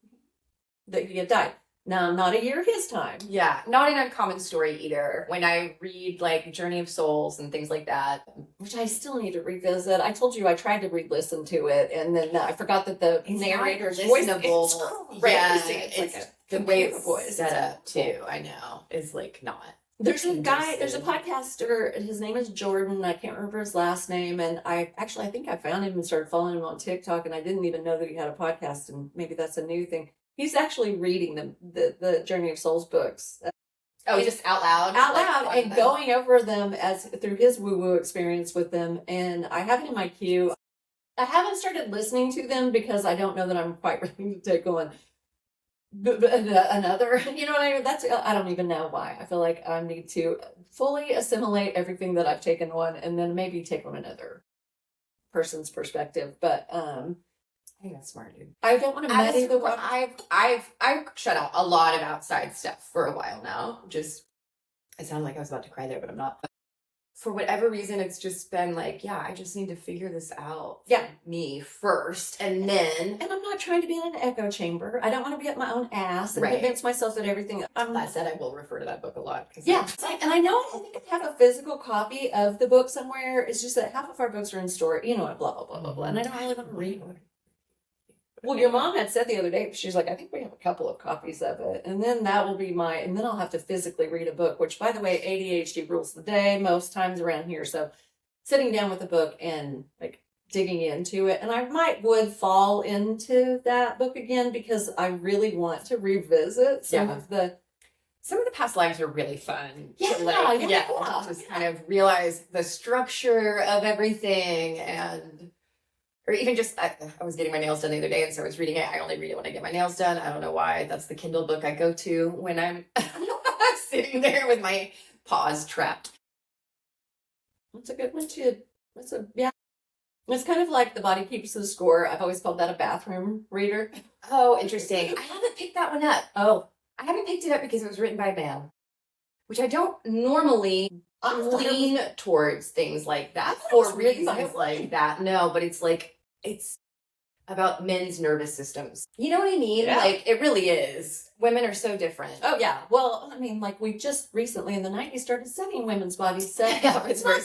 that he had died. Now, not a year his time. Yeah, not an uncommon story either. When I read like Journey of Souls and things like that, Which I still need to revisit. I told you I tried to re-listen to it, and then I forgot that the narrator's voice is listenable. crazy. Yeah, It's like the a way computer it's voice. set up too. I know is like not. There's a guy, there's a Interesting. podcaster, and his name is Jordan. I can't remember his last name. And I think I found him and started following him on TikTok, and I didn't even know that he had a podcast, and maybe that's a new thing. He's actually reading the Journey of Souls books Oh, just out loud, and going over them as through his woo-woo experience with them. And I have it in my queue. I haven't started listening to them because I don't know that I'm quite ready to take on another, you know what I mean? I don't even know why. I feel like I need to fully assimilate everything that I've taken on, and then maybe take on another person's perspective. But I think that's smart, dude. I don't want to muddy the water. I've shut out a lot of outside stuff for a while now. Just, it sounded like I was about to cry there, but I'm not. For whatever reason, it's just been like, yeah, I just need to figure this out. Yeah. Me first, and then. And I'm not trying to be in an echo chamber. I don't want to be up my own ass and convince myself that everything. That said, I will refer to that book a lot. Yeah, and I know I think I have a physical copy of the book somewhere. It's just that half of our books are in store. You know what? Blah blah blah blah blah. And I don't really want to read one. Well, your mom had said the other day, she's like, I think we have a couple of copies of it. And then that will be and then I'll have to physically read a book, which, by the way, ADHD rules the day most times around here. So sitting down with a book and like digging into it. And I would fall into that book again because I really want to revisit some of the past lives are really fun. Yeah, Just kind of realize the structure of everything, and or even just, I was getting my nails done the other day, and so I was reading it. I only read it when I get my nails done. I don't know why. That's the Kindle book I go to when I'm sitting there with my paws trapped. That's a good one too. Yeah. It's kind of like The Body Keeps the Score. I've always called that a bathroom reader. Oh, interesting. I haven't picked that one up. Oh. I haven't picked it up because it was written by a man, which I don't normally lean towards things like that for reasons like that. No, but it's like, it's about men's nervous systems. You know what I mean? Yeah. Like, it really is. Women are so different. Oh, yeah. Well, I mean, like, we just recently in the 90s started studying women's bodies. So Yeah, it's very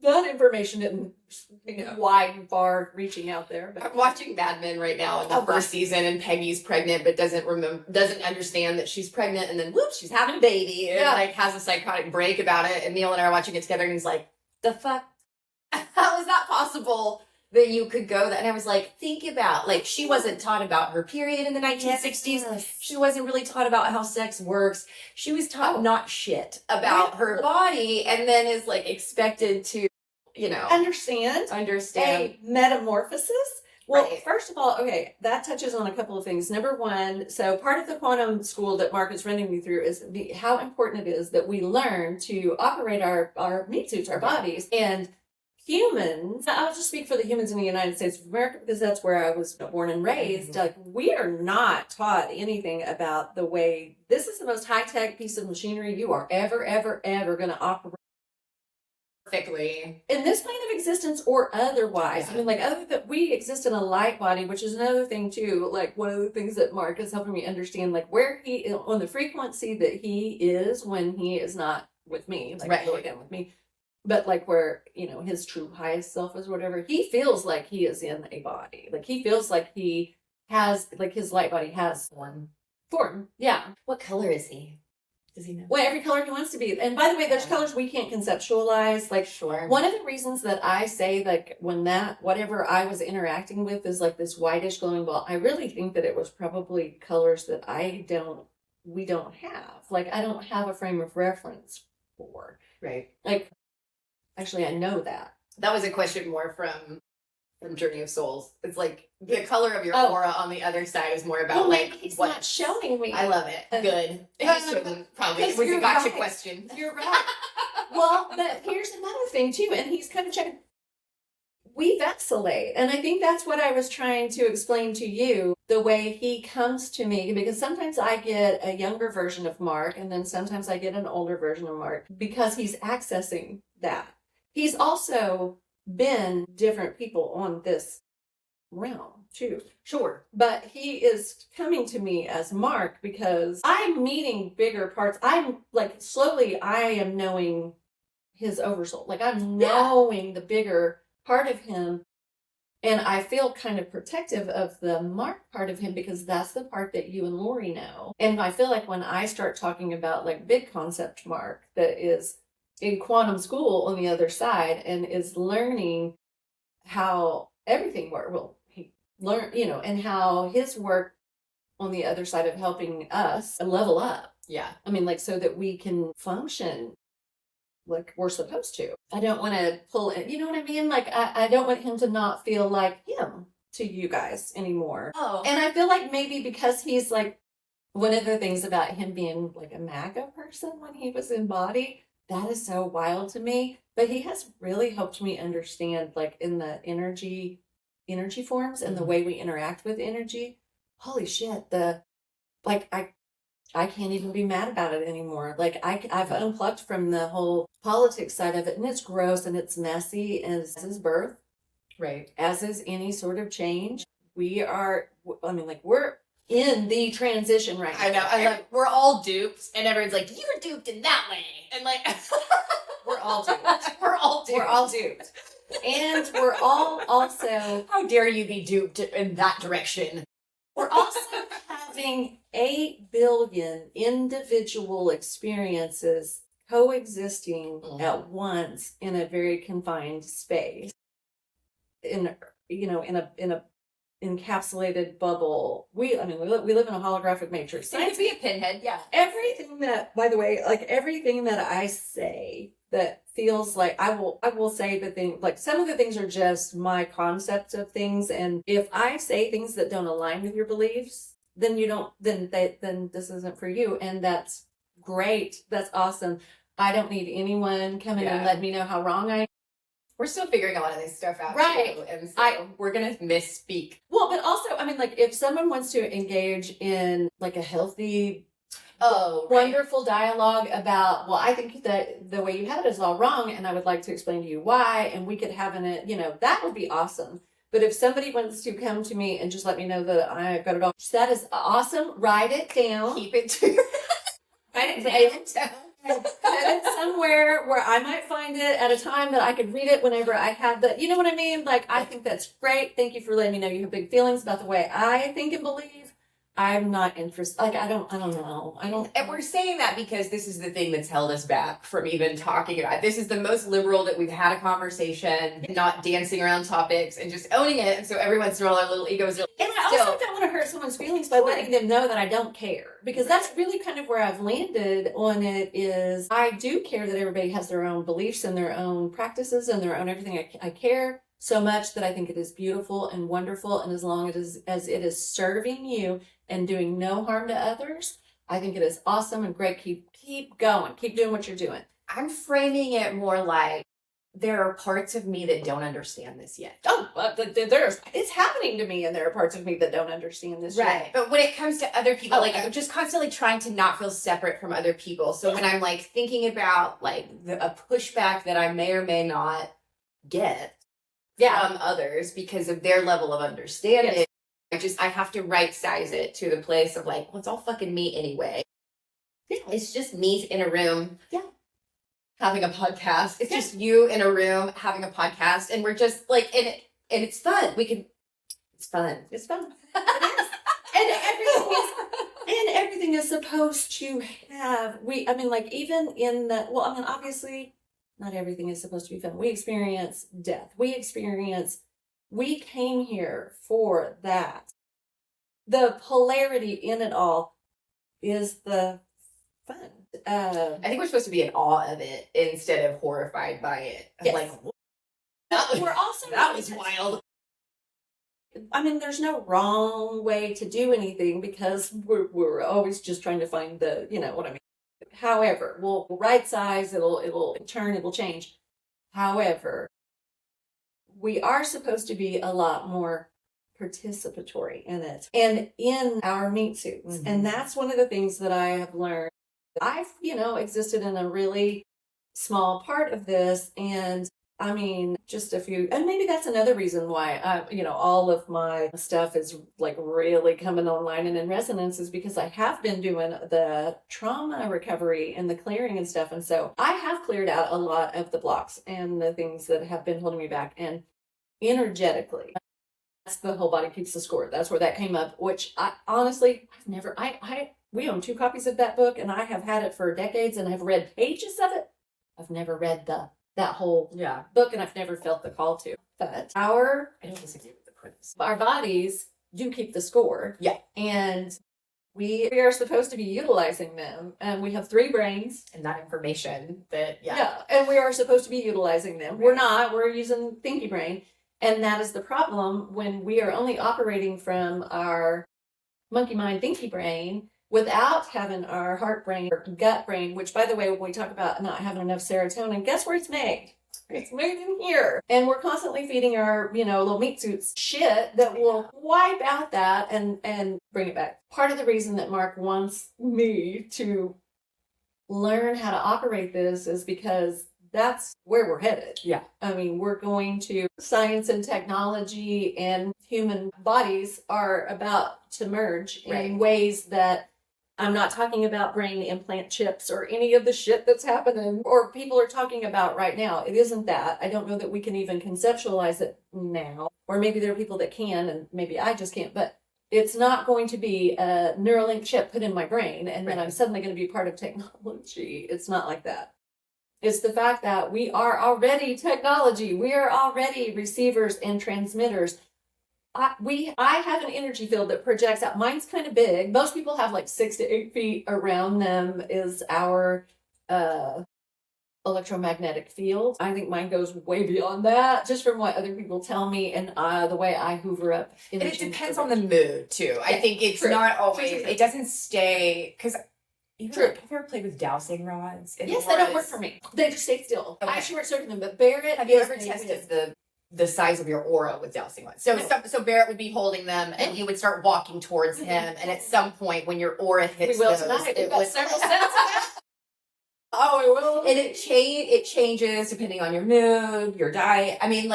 that information didn't wide far reaching out there. But I'm watching Mad Men right now in the first season, and Peggy's pregnant but doesn't understand that she's pregnant, and then whoops, she's having a baby, and like has a psychotic break about it. And Neil and I are watching it together, and he's like, "The fuck? How is that possible that you could go that?" And I was like, think about, like, she wasn't taught about her period in the 1960s. Yes. She wasn't really taught about how sex works. She was taught not shit about her body, and then is like expected to, understand a metamorphosis. Well, first of all, okay, that touches on a couple of things. Number one, so part of the quantum school that Mark is running me through is how important it is that we learn to operate our meat suits, our bodies, and humans. I'll just speak for the humans in the United States of America because that's where I was born and raised. Mm-hmm. Like, we are not taught anything about the way this is the most high-tech piece of machinery you are ever going to operate perfectly in this plane of existence or otherwise. I mean, like, other than we exist in a light body, which is another thing too. Like, one of the things that Mark is helping me understand, like, where he on the frequency that he is when he is not with me, like really again with me, but like where his true highest self is, whatever. He feels like he is in a body. Like, he feels like he has, like, his light body has form. Yeah. What color is he? Does he know? Well, every color he wants to be. And by the way, there's colors we can't conceptualize. Like, sure. One of the reasons that I say, like, when whatever I was interacting with is like this whitish glowing ball, I really think that it was probably colors that we don't have. Like, I don't have a frame of reference for. Right. Like, actually, I know that. That was a question more from Journey of Souls. It's like the color of your aura on the other side is more about he's not showing me. I love it. Good. He shouldn't probably. It was a gotcha question. You're right. Well, but here's another thing too, and he's kind of checking. We vacillate, and I think that's what I was trying to explain to you. The way he comes to me, because sometimes I get a younger version of Mark, and then sometimes I get an older version of Mark because he's accessing that. He's also been different people on this realm too. Sure. But he is coming to me as Mark because I'm meeting bigger parts. I'm like, slowly, I am knowing his oversoul. Like, I'm knowing the bigger part of him. And I feel kind of protective of the Mark part of him because that's the part that you and Lori know. And I feel like when I start talking about like big concept Mark that is in quantum school on the other side and is learning how everything works, well, he learned, and how his work on the other side of helping us level up. Yeah. I mean, like, so that we can function like we're supposed to. I don't want to pull it. You know what I mean? Like, I don't want him to not feel like him to you guys anymore. Oh. And I feel like maybe because he's like, one of the things about him being like a MAGA person when he was in body, that is so wild to me. But he has really helped me understand, like, in the energy forms and the way we interact with energy. Holy shit. I can't even be mad about it anymore. Like, I've unplugged from the whole politics side of it, and it's gross and it's messy as is birth. Right. As is any sort of change. We're in the transition right now. I know. I like, we're all duped, and everyone's like, you were duped in that way. And like, we're all duped. We're all duped. We're all duped. And we're all also, how dare you be duped in that direction? We're also having 8 billion individual experiences coexisting at once in a very confined space. In a encapsulated bubble. We live in a holographic matrix. It could be a pinhead, yeah. Everything that, by the way, like everything that I say that feels like I will say the thing, like some of the things are just my concepts of things, and if I say things that don't align with your beliefs, then then this isn't for you, and that's great. That's awesome. I don't need anyone coming and let me know how wrong I am. We're still figuring a lot of this stuff out, right? Too, and so we're gonna misspeak. Well, but also, I mean, like, if someone wants to engage in like a healthy, wonderful dialogue about, well, I think that the way you have it is all wrong, and I would like to explain to you why, and we could have that would be awesome. But if somebody wants to come to me and just let me know that I got it all, that is awesome. Write it down. Keep it to write it down. Put it somewhere where I might find it at a time that I could read it whenever I have the, you know what I mean? Like, I think that's great. Thank you for letting me know you have big feelings about the way I think and believe. I'm not interested. Like, I don't know. And we're saying that because this is the thing that's held us back from even talking about it. This is the most liberal that we've had a conversation, not dancing around topics and just owning it. And so every once in a while our little egos are and I also don't want to hurt someone's feelings by letting them know that I don't care. Because that's really kind of where I've landed on it, is I do care that everybody has their own beliefs and their own practices and their own everything. I care so much that I think it is beautiful and wonderful. And as long as it is serving you and doing no harm to others, I think it is awesome and great. Keep going. Keep doing what you're doing. I'm framing it more like there are parts of me that don't understand this yet. Oh, it's happening to me, and there are parts of me that don't understand this right. yet. But when it comes to other people, I'm just constantly trying to not feel separate from other people. So when I'm like thinking about like a pushback that I may or may not get from others because of their level of understanding, I have to right size it to the place of like, well, it's all fucking me anyway. Yeah. It's just me in a room. Yeah. Having a podcast. It's just you in a room having a podcast, and we're just like and it's fun. It's fun. It's fun. It is. And everything is supposed to have obviously not everything is supposed to be fun. We experience death. We came here for that. The polarity in it all is the fun. I think we're supposed to be in awe of it instead of horrified by it. Yes. Like, that was wild. I mean, there's no wrong way to do anything because we're always just trying to find the, you know what I mean. However, we'll right size, it'll turn, it will change. However, we are supposed to be a lot more participatory in it and in our meat suits. Mm-hmm. And that's one of the things that I have learned. I've, existed in a really small part of this, and I mean, just a few, and maybe that's another reason why all of my stuff is like really coming online and in resonance, is because I have been doing the trauma recovery and the clearing and stuff. And so I have cleared out a lot of the blocks and the things that have been holding me back. And energetically, that's the whole body keeps the score. That's where that came up, which I honestly, I've never, we own 2 copies of that book and I have had it for decades and I've read pages of it. I've never read that whole book, and I've never felt the call to. But I don't disagree with the premise. Our bodies do keep the score. Yeah. And we are supposed to be utilizing them. And we have 3 brains. And that information that, and we are supposed to be utilizing them. We're not. We're using thinky brain. And that is the problem when we are only operating from our monkey mind thinky brain without having our heart brain or gut brain, which, by the way, when we talk about not having enough serotonin, guess where it's made? It's made in here. And we're constantly feeding our, little meat suits shit that will wipe out that and bring it back. Part of the reason that Mark wants me to learn how to operate this is because that's where we're headed. Yeah. I mean, we're going to science and technology and human bodies are about to merge in ways that I'm not talking about brain implant chips or any of the shit that's happening or people are talking about right now. It isn't that. I don't know that we can even conceptualize it now. Or maybe there are people that can and maybe I just can't. But it's not going to be a Neuralink chip put in my brain and then I'm suddenly going to be part of technology. It's not like that. It's the fact that we are already technology. We are already receivers and transmitters. I have an energy field that projects out. Mine's kind of big. Most people have like 6 to 8 feet around them is our electromagnetic field. I think mine goes way beyond that, just from what other people tell me and the way I hoover up. And it depends on the mood too. I think it's not always. It doesn't stay because. Have you ever played with dowsing rods? Yes, they don't work for me. They just stay still. Okay. I short circuit them, but Barrett. Have you ever tested the size of your aura with dowsing rods? So Barrett would be holding them, and you would start walking towards him, and at some point, when your aura hits we will those, tonight. it was several sets of that. Oh, we will. And it changes depending on your mood, your diet. I mean,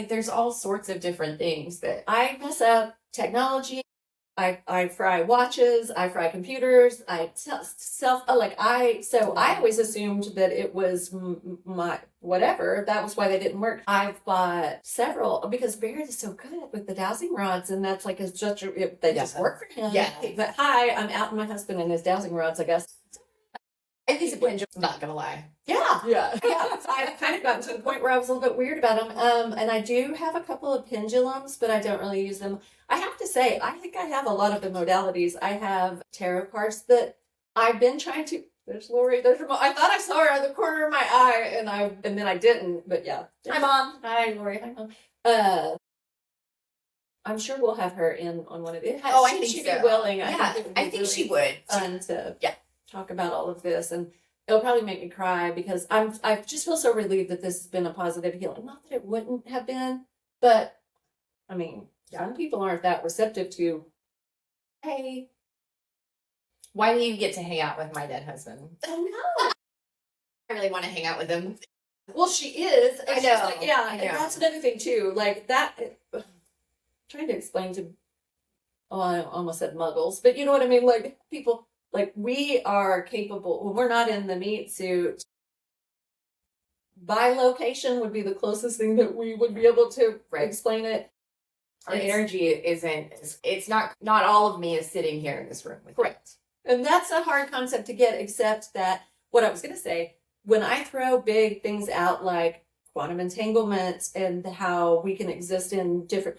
there's all sorts of different things that I mess up technology. I fry watches, I fry computers, I always assumed that it was my whatever. That was why they didn't work. I've bought several because Barrett is so good with the dowsing rods, and that's like they just work for him. Yeah. But I'm out my husband and his dowsing rods, I guess. I think it's a pendulum. Not gonna lie. Yeah. So I've kind of gotten to the point where I was a little bit weird about them. And I do have a couple of pendulums, but I don't really use them. I have to say, I think I have a lot of the modalities. I have tarot cards that I've been trying to. There's Lori. I thought I saw her out of the corner of my eye, and then I didn't. But yeah. Hi, Mom. Hi, Lori. Hi, Mom. I'm sure we'll have her in on one of these. Oh, I think she'd be willing. Yeah, I think she would. Fun to talk about all of this, and it'll probably make me cry because I just feel so relieved that this has been a positive healing. Not that it wouldn't have been, but I mean, some people aren't that receptive to. Hey, why do you get to hang out with my dead husband? Oh no, I really want to hang out with him. Well, she is. I know. And that's another thing too. Like that. Trying to explain to. Oh, I almost said muggles, but you know what I mean. Like people. Like, we are capable, when we're not in the meat suit, bilocation would be the closest thing that we would be able to explain it. Our energy it's not all of me is sitting here in this room with Correct. You. And that's a hard concept to get, except that, what I was going to say, when I throw big things out like quantum entanglement and how we can exist in different,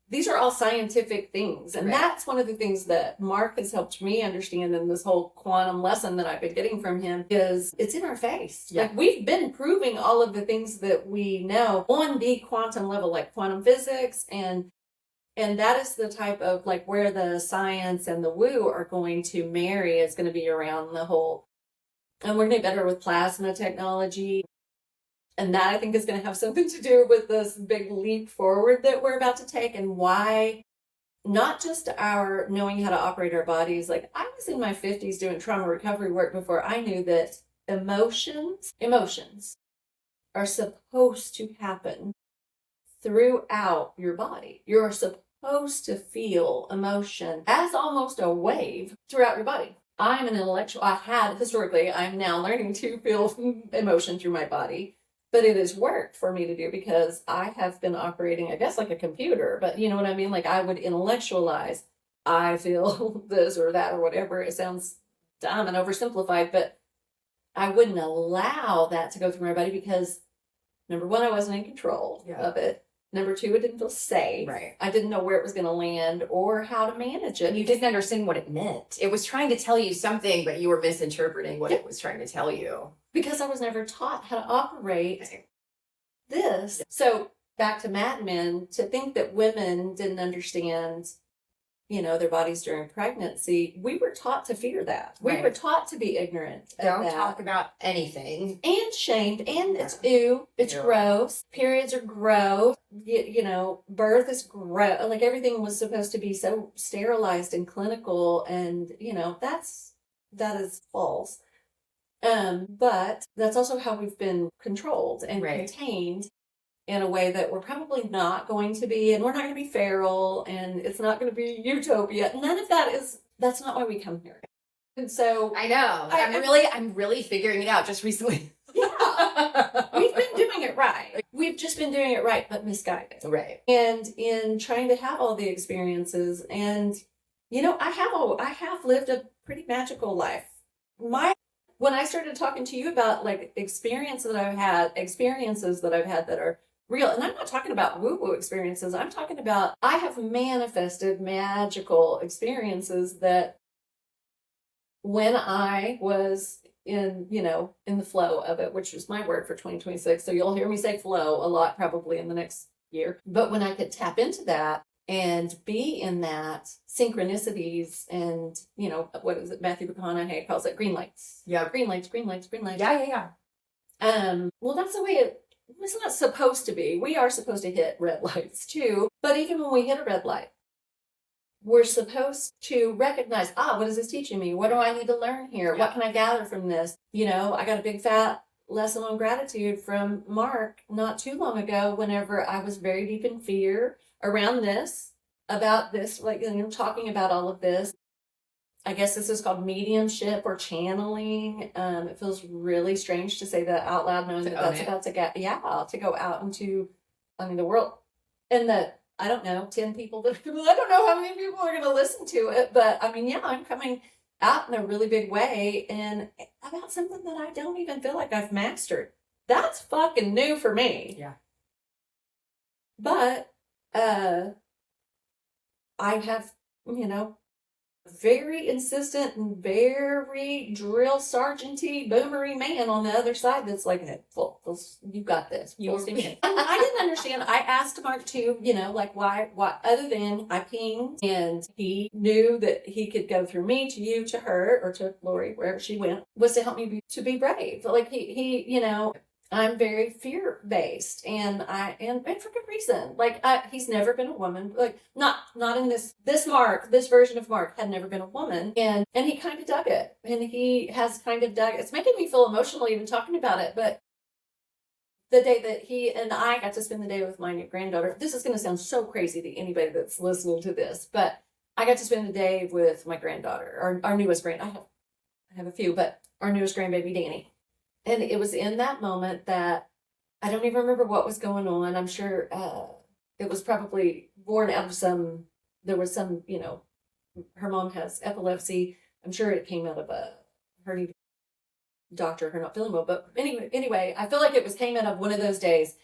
these are all scientific things. And that's one of the things that Mark has helped me understand in this whole quantum lesson that I've been getting from him is it's in our face. Yeah. Like we've been proving all of the things that we know on the quantum level, like quantum physics. And that is the type of where the science and the woo are going to marry. It's going to be around the whole, and we're going to get better with plasma technology. And that, I think, is going to have something to do with this big leap forward that we're about to take and why not just our knowing how to operate our bodies. Like, I was in my 50s doing trauma recovery work before I knew that emotions are supposed to happen throughout your body. You're supposed to feel emotion as almost a wave throughout your body. I'm an intellectual. I had historically, I'm now learning to feel emotion through my body, but it has worked for me to do because I have been operating, I guess, like a computer, but you know what I mean? Like I would intellectualize, I feel this or that or whatever. It sounds dumb and oversimplified, but I wouldn't allow that to go through my body because number one, I wasn't in control of it. Number two, it didn't feel safe. Right. I didn't know where it was going to land or how to manage it. And you didn't understand what it meant. It was trying to tell you something, but you were misinterpreting what it was trying to tell you. Because I was never taught how to operate this. So back to Mad Men, to think that women didn't understand, you know, their bodies during pregnancy, we were taught to fear that. We were taught to be ignorant. Don't talk about anything. And shamed. And it's it's gross. Periods are gross. You know, birth is gross. Like everything was supposed to be so sterilized and clinical. And, you know, that is false. But that's also how we've been controlled and contained in a way that we're probably not going to be, and we're not going to be feral, and it's not going to be utopia. None of that that's not why we come here. And so I know. I'm really figuring it out just recently. Yeah. We've been doing it right. We've just been doing it right, but misguided. Right. And in trying to have all the experiences, and you know, I have lived a pretty magical life. When I started talking to you about like experiences that I've had that are real, and I'm not talking about woo-woo experiences. I'm talking about I have manifested magical experiences that when I was in the flow of it, which was my word for 2026. So you'll hear me say flow a lot probably in the next year. But when I could tap into that and be in that synchronicities and, you know, what is it? Matthew McConaughey calls it green lights. Yeah. Green lights, green lights, green lights. Yeah. Well, that's the way it's not supposed to be. We are supposed to hit red lights too. But even when we hit a red light, we're supposed to recognize, what is this teaching me? What do I need to learn here? Yeah. What can I gather from this? You know, I got a big fat lesson on gratitude from Mark not too long ago whenever I was very deep in fear around this, about this, like, you know, talking about all of this. I guess this is called mediumship or channeling. It feels really strange to say that out loud, knowing that's about to go out into, the world. And that, I don't know, 10 people, I don't know how many people are going to listen to it, but I'm coming out in a really big way and about something that I don't even feel like I've mastered. That's fucking new for me. Yeah. But, I have, very insistent and very drill sergeant-y boomery man on the other side that's like, well, you got this. I didn't understand. I asked Mark too, like why other than I pinged and he knew that he could go through me to you, to her, or to Lori, wherever she went, was to help me to be brave. Like he I'm very fear-based and for good reason. Like he's never been a woman, like not in this version of Mark had never been a woman. And he kind of dug it. And he has kind of dug it. It's making me feel emotional even talking about it. But the day that he and I got to spend the day with my new granddaughter, this is going to sound so crazy to anybody that's listening to this, but I got to spend the day with my granddaughter, our newest I have a few, but our newest grandbaby, Danny. And it was in that moment that I don't even remember what was going on. I'm sure it was probably born out of there was some, her mom has epilepsy. I'm sure it came out of her doctor, her not feeling well. But anyway, I feel like came out of one of those days.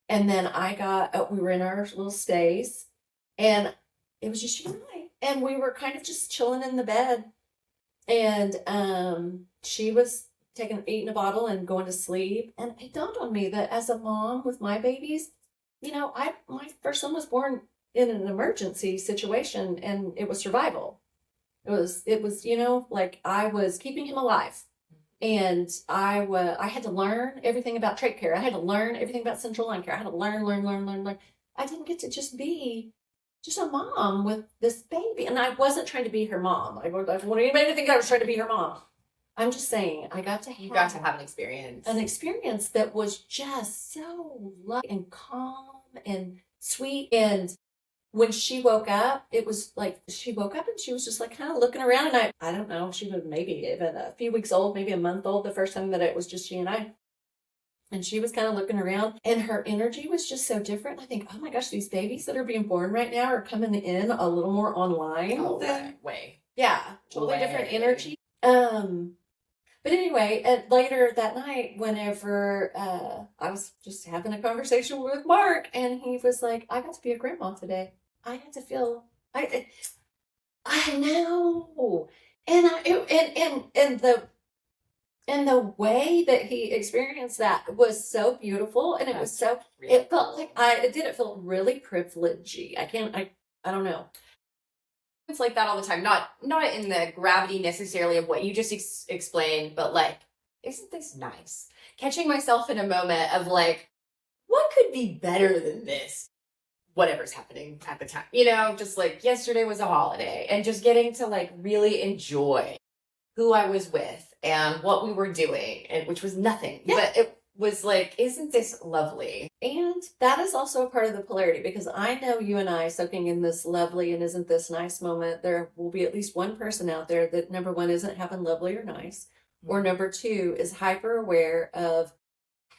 And then we were in our little stays and it was just you and I. And we were kind of just chilling in the bed. And she was eating a bottle and going to sleep. And it dawned on me that as a mom with my babies, my first son was born in an emergency situation and it was survival. It was, like I was keeping him alive. And I had to learn everything about trait care. I had to learn everything about central line care. I had to learn. I didn't get to just be a mom with this baby. And I wasn't trying to be her mom. I don't want anybody to think I was trying to be her mom. I'm just saying, I got to You got to have an experience. An experience that was just so lovely and calm and sweet. And when she woke up, it was like she woke up and she was just like kind of looking around. And I don't know, she was maybe even a few weeks old, maybe a month old the first time that it was just she and I. And she was kind of looking around and her energy was just so different. I think, oh my gosh, these babies that are being born right now are coming in a little more online. Oh, way. Yeah, totally different energy. But anyway, later that night, whenever I was just having a conversation with Mark, and he was like, "I got to be a grandma today. I got to feel I know," and the way that he experienced that was so beautiful, and it was so really it felt like it felt really privilegey. I don't know. It's like that all the time. Not in the gravity necessarily of what you just explained, but like, isn't this nice? Catching myself in a moment of like, what could be better than this? Whatever's happening at the time, just like yesterday was a holiday, and just getting to like really enjoy who I was with and what we were doing, and which was nothing, but it was like, isn't this lovely? And that is also a part of the polarity, because I know you and I soaking in this lovely and isn't this nice moment, there will be at least one person out there that number one isn't having lovely or nice, or number two is hyper aware of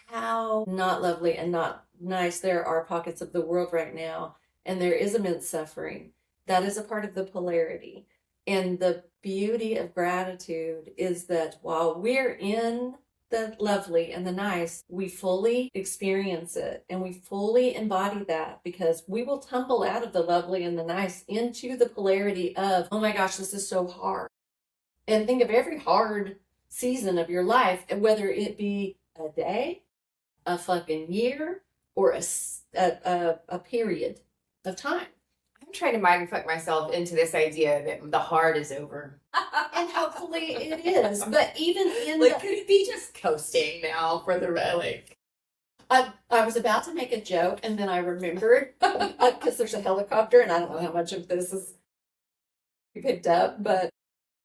how not lovely and not nice there are pockets of the world right now, and there is immense suffering. That is a part of the polarity. And the beauty of gratitude is that while we're in the lovely and the nice, we fully experience it and we fully embody that, because we will tumble out of the lovely and the nice into the polarity of, oh my gosh, this is so hard. And think of every hard season of your life, and whether it be a day, a fucking year, or a period of time. I'm trying to mindfuck myself into this idea that the hard is over. And hopefully it is. But even in like, could it be just coasting now for the like? I was about to make a joke, and then I remembered, because there's a helicopter, and I don't know how much of this is picked up, but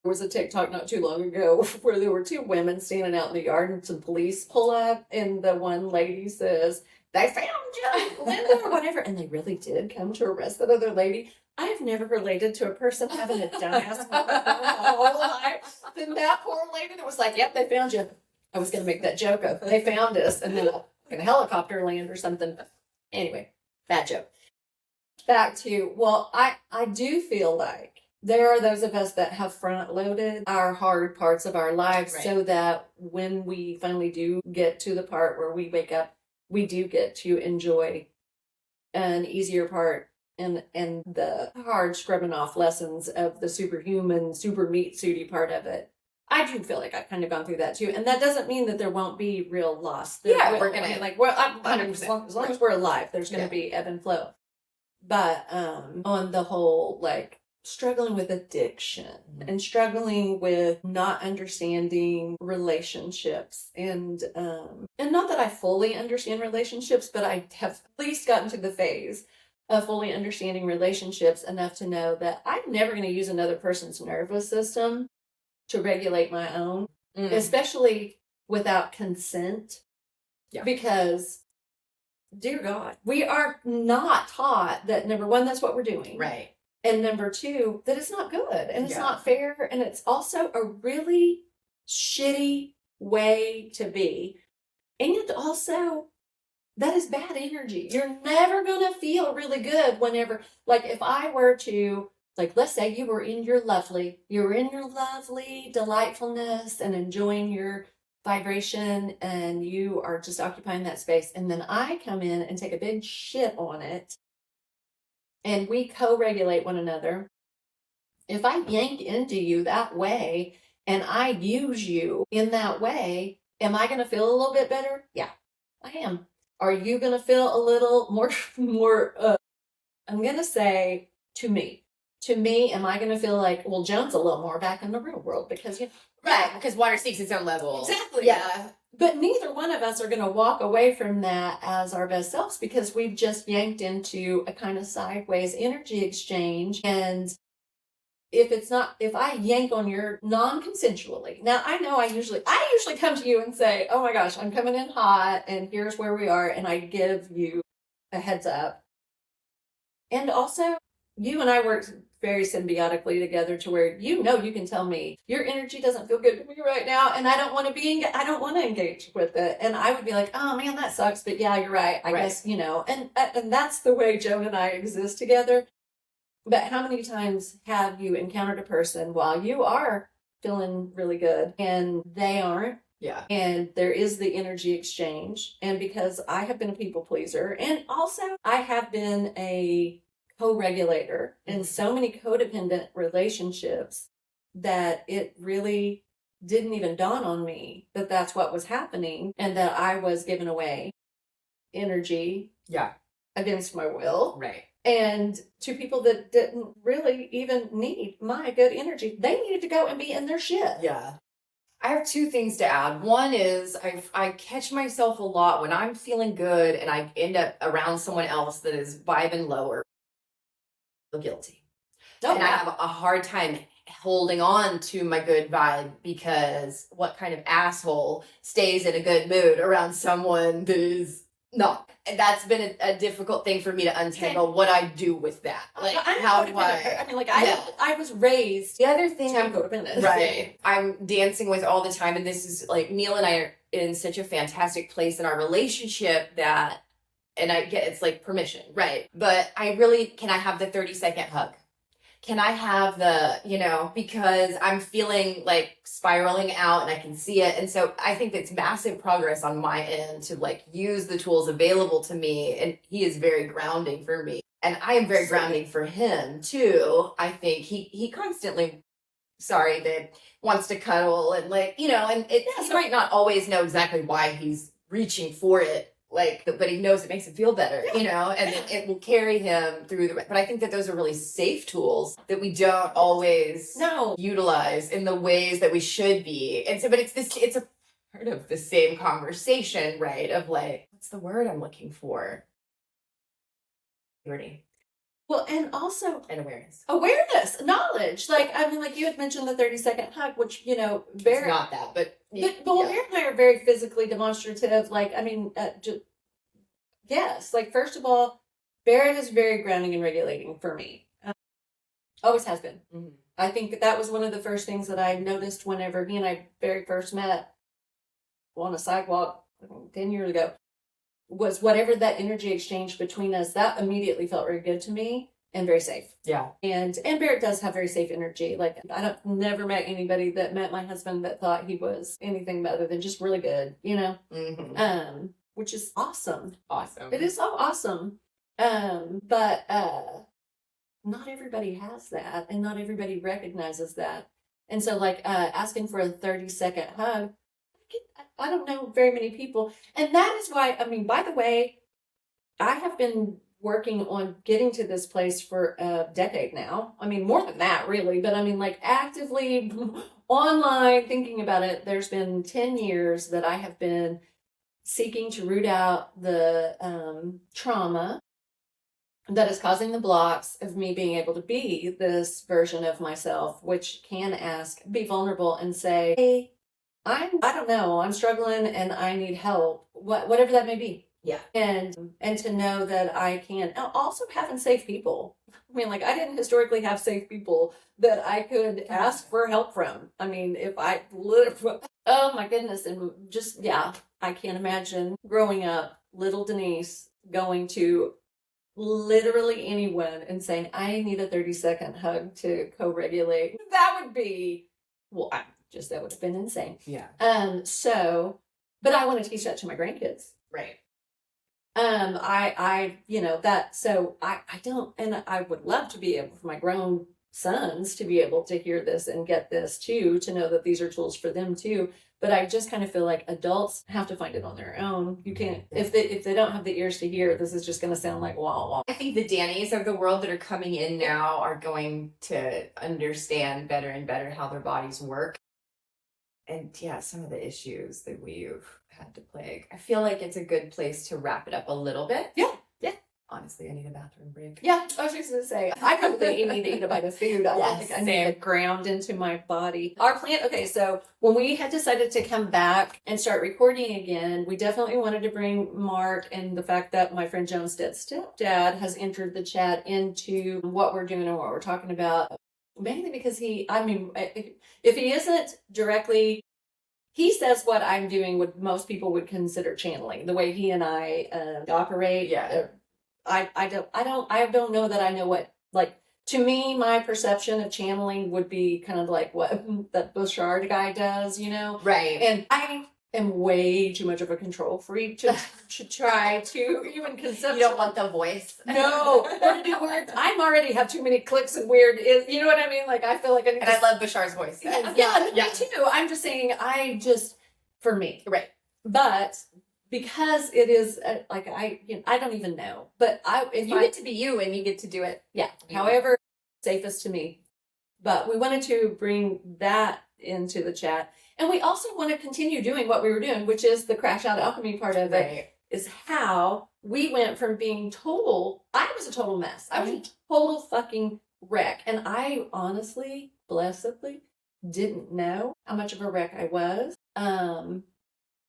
there was a TikTok not too long ago where there were two women standing out in the yard, and some police pull up, and the one lady says, "They found you, Linda," or whatever. And they really did come to arrest that other lady. I have never related to a person having a dumbass moment my whole life than that poor lady that was like, "Yep, they found you." I was going to make that joke of, "They found us," and then a helicopter land or something. Anyway, bad joke. Back to, well, I do feel like there are those of us that have front-loaded our hard parts of our lives, so that when we finally do get to the part where we wake up, we do get to enjoy an easier part and the hard scrubbing off lessons of the superhuman, super meat suity part of it. I do feel like I've kind of gone through that too, and that doesn't mean that there won't be real loss. We're gonna I'm 100%. As long as we're alive, there's gonna be ebb and flow. But on the whole, like, struggling with addiction and struggling with not understanding relationships, and not that I fully understand relationships, but I have at least gotten to the phase of fully understanding relationships enough to know that I'm never going to use another person's nervous system to regulate my own, especially without consent, because dear God, we are not taught that, number one, that's what we're doing. Right. And number two, that it's not good and it's not fair. And it's also a really shitty way to be. And also, that is bad energy. You're never going to feel really good whenever, like, if I were to, like, let's say you were in your lovely delightfulness and enjoying your vibration, and you are just occupying that space. And then I come in and take a big shit on it, and we co-regulate one another. If I yank into you that way and I use you in that way, am I going to feel a little bit better? Yeah, I am. Are you going to feel a little more, I'm going to say, to me, am I going to feel like, well, Joan's a little more back in the real world because, because water seeks its own level. Exactly. Yeah. But neither one of us are going to walk away from that as our best selves, because we've just yanked into a kind of sideways energy exchange. And if I yank on your non-consensually. Now I know I usually come to you and say, oh my gosh, I'm coming in hot and here's where we are. And I give you a heads up. And also you and I work very symbiotically together to where, you can tell me your energy doesn't feel good to me right now. And I don't want to engage with it. And I would be like, oh man, that sucks. But yeah, you're right. I guess, and that's the way Joan and I exist together. But how many times have you encountered a person while you are feeling really good and they aren't? Yeah. And there is the energy exchange. And because I have been a people pleaser, and also I have been a co-regulator in so many codependent relationships, that it really didn't even dawn on me that that's what was happening, and that I was giving away energy against my will. Right. And to people that didn't really even need my good energy. They needed to go and be in their shit. Yeah. I have two things to add. One is I catch myself a lot when I'm feeling good and I end up around someone else that is vibing lower. I feel guilty. And I have a hard time holding on to my good vibe, because what kind of asshole stays in a good mood around someone that is not? And that's been a difficult thing for me to untangle what I do with that. Like, how do I was raised. The other thing I'm codependent. Right. I'm dancing with all the time. And this is like, Neil and I are in such a fantastic place in our relationship that, and I get, it's like permission. Right. But can I have the 30-second hug? Can I have the, because I'm feeling like spiraling out and I can see it. And so I think that's massive progress on my end to like use the tools available to me. And he is very grounding for me. And I am very grounding for him too. I think he constantly, sorry, babe, wants to cuddle and like, he might not always know exactly why he's reaching for it. But he knows it makes him feel better, and it will carry him through but I think that those are really safe tools that we don't always utilize in the ways that we should be. And so, but it's a part of the same conversation, right? Of like, what's the word I'm looking for? Purity. Well, and also and awareness, knowledge. Like, I mean, like you had mentioned the 30-second hug, which, it's not that, but Barrett and I are very physically demonstrative. Like, I mean, yes. Like, first of all, Barrett is very grounding and regulating for me. Always has been. Mm-hmm. I think that was one of the first things that I noticed whenever he and I very first met on a sidewalk 10 years ago. Was whatever that energy exchange between us, that immediately felt very good to me and very safe. Yeah. And Barrett does have very safe energy. Like, never met anybody that met my husband that thought he was anything other than just really good, Mm-hmm. Which is awesome. Awesome. It is so awesome. But not everybody has that, and not everybody recognizes that. And so like asking for a 30-second hug, I don't know very many people. And that is why, I mean, by the way, I have been working on getting to this place for a decade now. I mean, more than that, really. But I mean, like actively online thinking about it, there's been 10 years that I have been seeking to root out the trauma that is causing the blocks of me being able to be this version of myself, which can be vulnerable and say, hey, I don't know, I'm struggling and I need help, whatever that may be. Yeah. And to know that I can, also having safe people. I mean, like, I didn't historically have safe people that I could ask for help from. I mean, if I oh my goodness. And just, I can't imagine growing up, little Denise going to literally anyone and saying, I need a 30-second hug to co-regulate. That would be, that would have been insane. Yeah. But I want to teach that to my grandkids. Right. I don't, and I would love to be able for my grown sons to be able to hear this and get this too, to know that these are tools for them too. But I just kind of feel like adults have to find it on their own. You can't, if they don't have the ears to hear, this is just going to sound like wah wah. I think the Dannys of the world that are coming in now are going to understand better and better how their bodies work. And some of the issues that we've had to plague. I feel like it's a good place to wrap it up a little bit. Yeah. honestly, I need a bathroom break. Yeah, I was just going to say, I probably need to eat a bite of food. I Yes, think I need to ground into my body. Our plan, okay, so when we had decided to come back and start recording again, we definitely wanted to bring Mark, and the fact that my friend Joan's stepdad has entered the chat into what we're doing and what we're talking about. Mainly because if he isn't directly, he says what I'm doing, what most people would consider channeling, the way he and I operate. Yeah. I don't know that I know what, like, to me, my perception of channeling would be kind of like what that Bouchard guy does, Right. And I am way too much of a control freak to try to even conceptualize. You don't want the voice. No, or to do work. I already have too many clicks and weird, you know what I mean? Like, I feel like I need And I love Bashar's voice. yeah, me too. I'm just saying, for me. Right. But because it is I don't even know, but you get to be you and you get to do it. Yeah. However, safest to me. But we wanted to bring that into the chat, and we also want to continue doing what we were doing, which is the crash out alchemy part of it. Is how we went from being I was a total mess. I was a total fucking wreck, and I honestly, blessedly, didn't know how much of a wreck I was.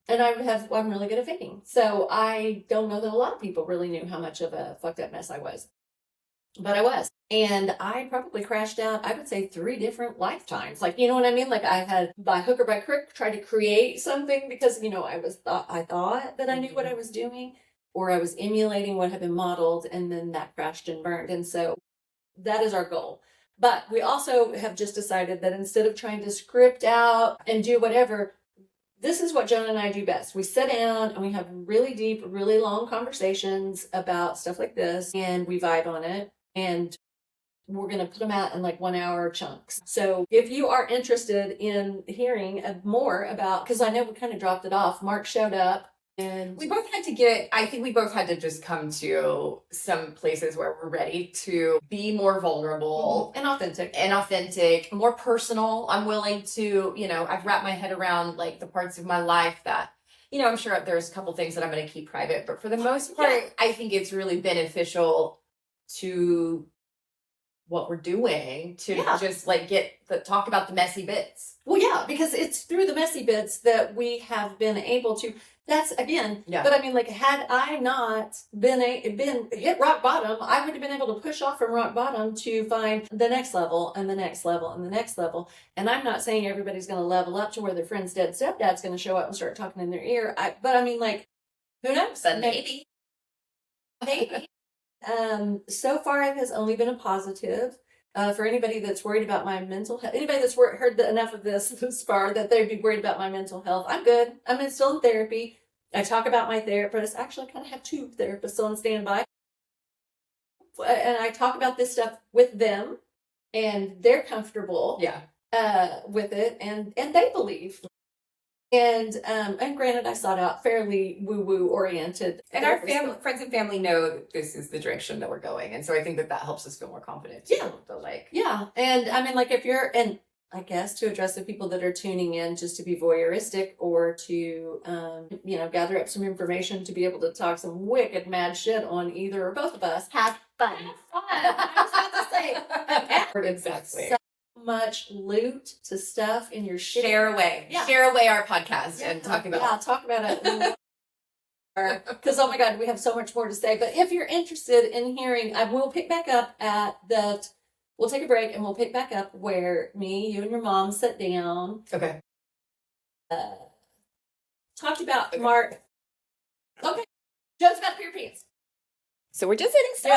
And I'm really good at faking. So I don't know that a lot of people really knew how much of a fucked up mess I was. But I was. And I probably crashed out, I would say 3 different lifetimes. Like, you know what I mean? Like, I had, by hook or by crook, tried to create something because, I thought that I knew what I was doing, or I was emulating what had been modeled, and then that crashed and burned. And so that is our goal. But we also have just decided that instead of trying to script out and do whatever, this is what Joan and I do best. We sit down and we have really deep, really long conversations about stuff like this, and we vibe on it. And we're going to put them out in like 1 hour chunks. So if you are interested in hearing more about, because I know we kind of dropped it off, Mark showed up. And we both had to I think we both had to just come to some places where we're ready to be more vulnerable and authentic, more personal. I'm willing to, I've wrapped my head around like the parts of my life that, I'm sure there's a couple things that I'm going to keep private, but for the most part, I think it's really beneficial to what we're doing to just like talk about the messy bits. Well, yeah, because it's through the messy bits that we have been able to. That's again, but I mean, like, had I not been hit rock bottom, I would have been able to push off from rock bottom to find the next level and the next level and the next level. And I'm not saying everybody's going to level up to where their friend's dead stepdad's going to show up and start talking in their ear. But I mean, like, who knows? Maybe. So far it has only been a positive. For anybody that's worried about my mental health, anybody that's heard enough of this far that they'd be worried about my mental health, I'm good. I'm still in therapy. I talk about my therapist. Actually, I kind of have 2 therapists on standby. And I talk about this stuff with them, and they're comfortable with it, and they believe. And granted, I sought out fairly woo-woo oriented. And our friends and family know that this is the direction that we're going. And so I think that helps us feel more confident. Yeah. And I mean, like, if you're, and I guess to address the people that are tuning in just to be voyeuristic or to, gather up some information to be able to talk some wicked mad shit on either or both of us. Have fun. I was about to say. Exactly. So much loot to stuff in your shit. Share away our podcast and talk about it. Talk about it. Because, oh my God, we have so much more to say. But if you're interested in hearing, I will pick back up at that. We'll take a break and we'll pick back up where you and your mom sat down. Okay. Talked about Mark. Okay. Joe's got your pants. So we're just hitting start.